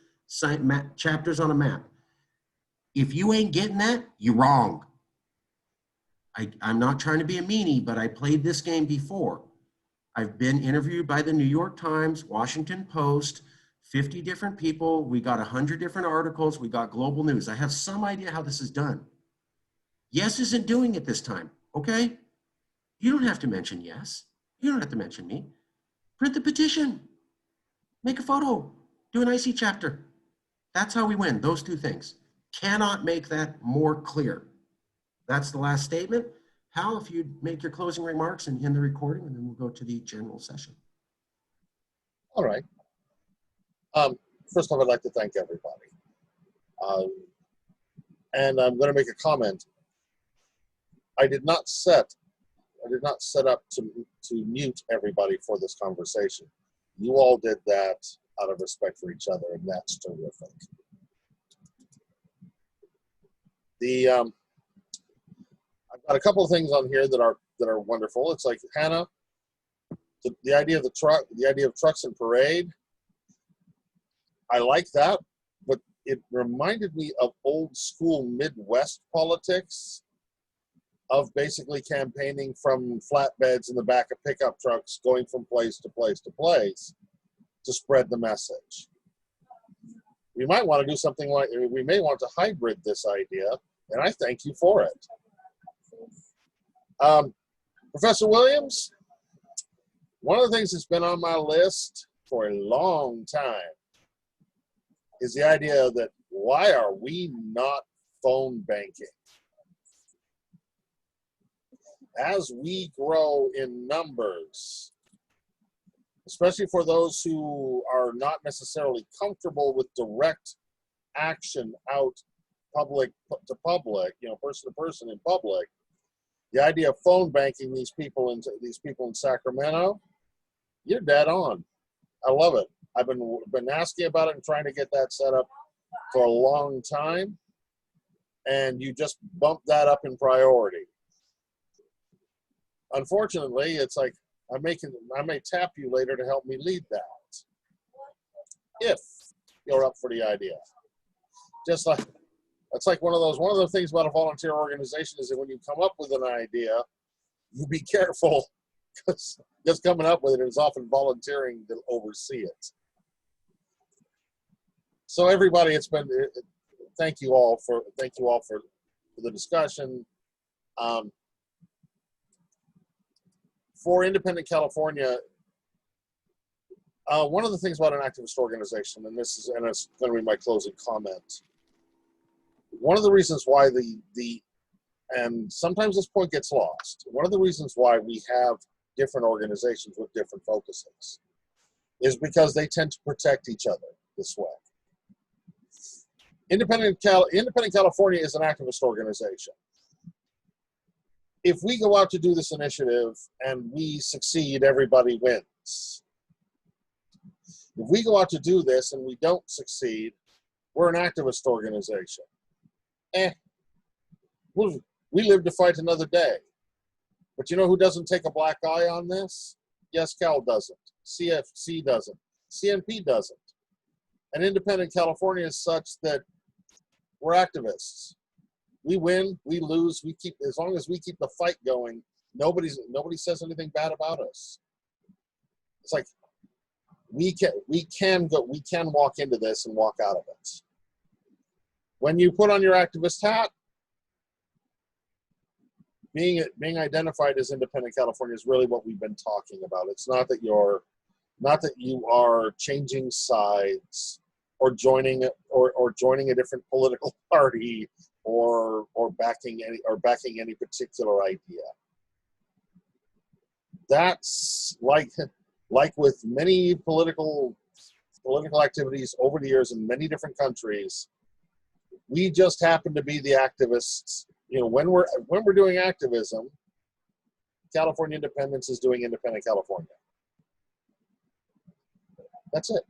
S3: chapters on a map. If you ain't getting that, you're wrong. I'm not trying to be a meanie, but I played this game before. I've been interviewed by the New York Times, Washington Post, 50 different people. We got 100 different articles. We got global news. I have some idea how this is done. Yes isn't doing it this time, okay? You don't have to mention yes. You don't have to mention me. Print the petition. Make a photo. Do an IC chapter. That's how we win, those two things. Cannot make that more clear. That's the last statement. Hal, if you'd make your closing remarks and end the recording, and then we'll go to the general session.
S1: All right. First off, I'd like to thank everybody. And I'm going to make a comment. I did not set up to mute everybody for this conversation. You all did that out of respect for each other, and that's terrific. I've got a couple of things on here that are wonderful. It's like Hannah, the idea of the idea of trucks and parade. I like that, but it reminded me of old school Midwest politics, of basically campaigning from flatbeds in the back of pickup trucks, going from place to place to place to spread the message. We might want to do something like, we may want to hybrid this idea, and I thank you for it. Professor Williams, one of the things that's been on my list for a long time is the idea that why are we not phone banking? As we grow in numbers, especially for those who are not necessarily comfortable with direct action out public to public, person to person in public, the idea of phone banking these people in Sacramento, you're dead on. I love it. I've been asking about it and trying to get that set up for a long time, and you just bump that up in priority. Unfortunately, it's like I may tap you later to help me lead that, if you're up for the idea. Just like that's like one of the things about a volunteer organization is that when you come up with an idea, you be careful because just coming up with it is often volunteering to oversee it. So everybody, thank you all for the discussion. For Independent California, one of the things about an activist organization, and it's going to be my closing comment. One of the reasons why and sometimes this point gets lost. One of the reasons why we have different organizations with different focuses is because they tend to protect each other this way. Independent California is an activist organization. If we go out to do this initiative and we succeed, everybody wins. If we go out to do this and we don't succeed, we're an activist organization. We live to fight another day. But you know who doesn't take a black eye on this? Yes, Cal doesn't. CFC doesn't. CNP doesn't. And Independent California is such that we're activists. We win, we lose, as long as we keep the fight going, nobody says anything bad about us. It's like we can walk into this and walk out of it. When you put on your activist hat, being identified as independent California is really what we've been talking about. It's not that you are changing sides or joining a different political party or backing any particular idea. That's like with many political activities over the years in many different countries. We just happen to be the activists. When we're doing activism, California Independence is doing independent California. That's it.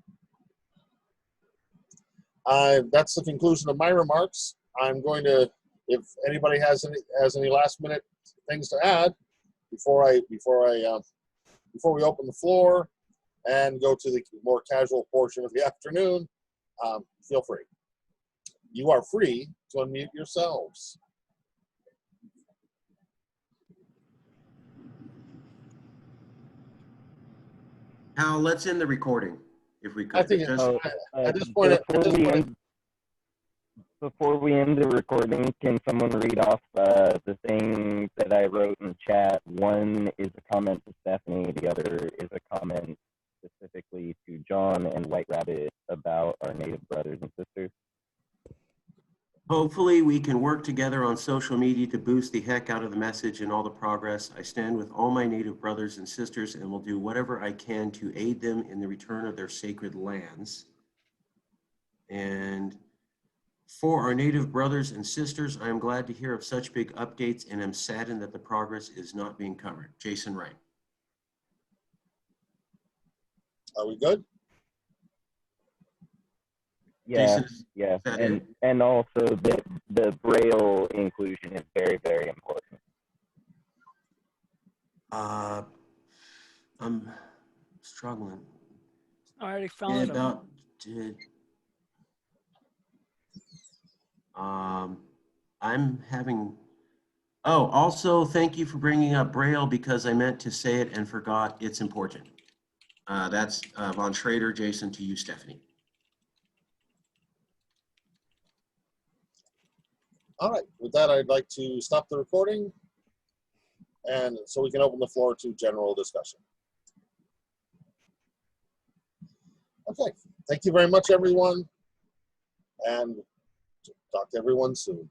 S1: That's the conclusion of my remarks. I'm going to, if anybody has any last minute things to add before we open the floor and go to the more casual portion of the afternoon, feel free. You are free to unmute yourselves.
S3: Now let's end the recording, if we could.
S1: I think at this point,
S5: before we end the recording, can someone read off the things that I wrote in chat? One is a comment to Stephanie. The other is a comment specifically to John and White Rabbit about our Native brothers and sisters.
S3: Hopefully we can work together on social media to boost the heck out of the message and all the progress. I stand with all my Native brothers and sisters and will do whatever I can to aid them in the return of their sacred lands. And for our Native brothers and sisters, I am glad to hear of such big updates and am saddened that the progress is not being covered. Jason Wright.
S1: Are we good?
S5: Yeah,
S3: Jason,
S5: yeah, and also that the Braille inclusion is very, very important.
S3: I'm struggling.
S4: I already found them.
S3: I'm having, also thank you for bringing up Braille because I meant to say it and forgot. It's important. That's Von Schrader, Jason, to you, Stephanie.
S1: All right, with that, I'd like to stop the recording and so we can open the floor to general discussion. Okay, thank you very much, everyone, and talk to everyone soon.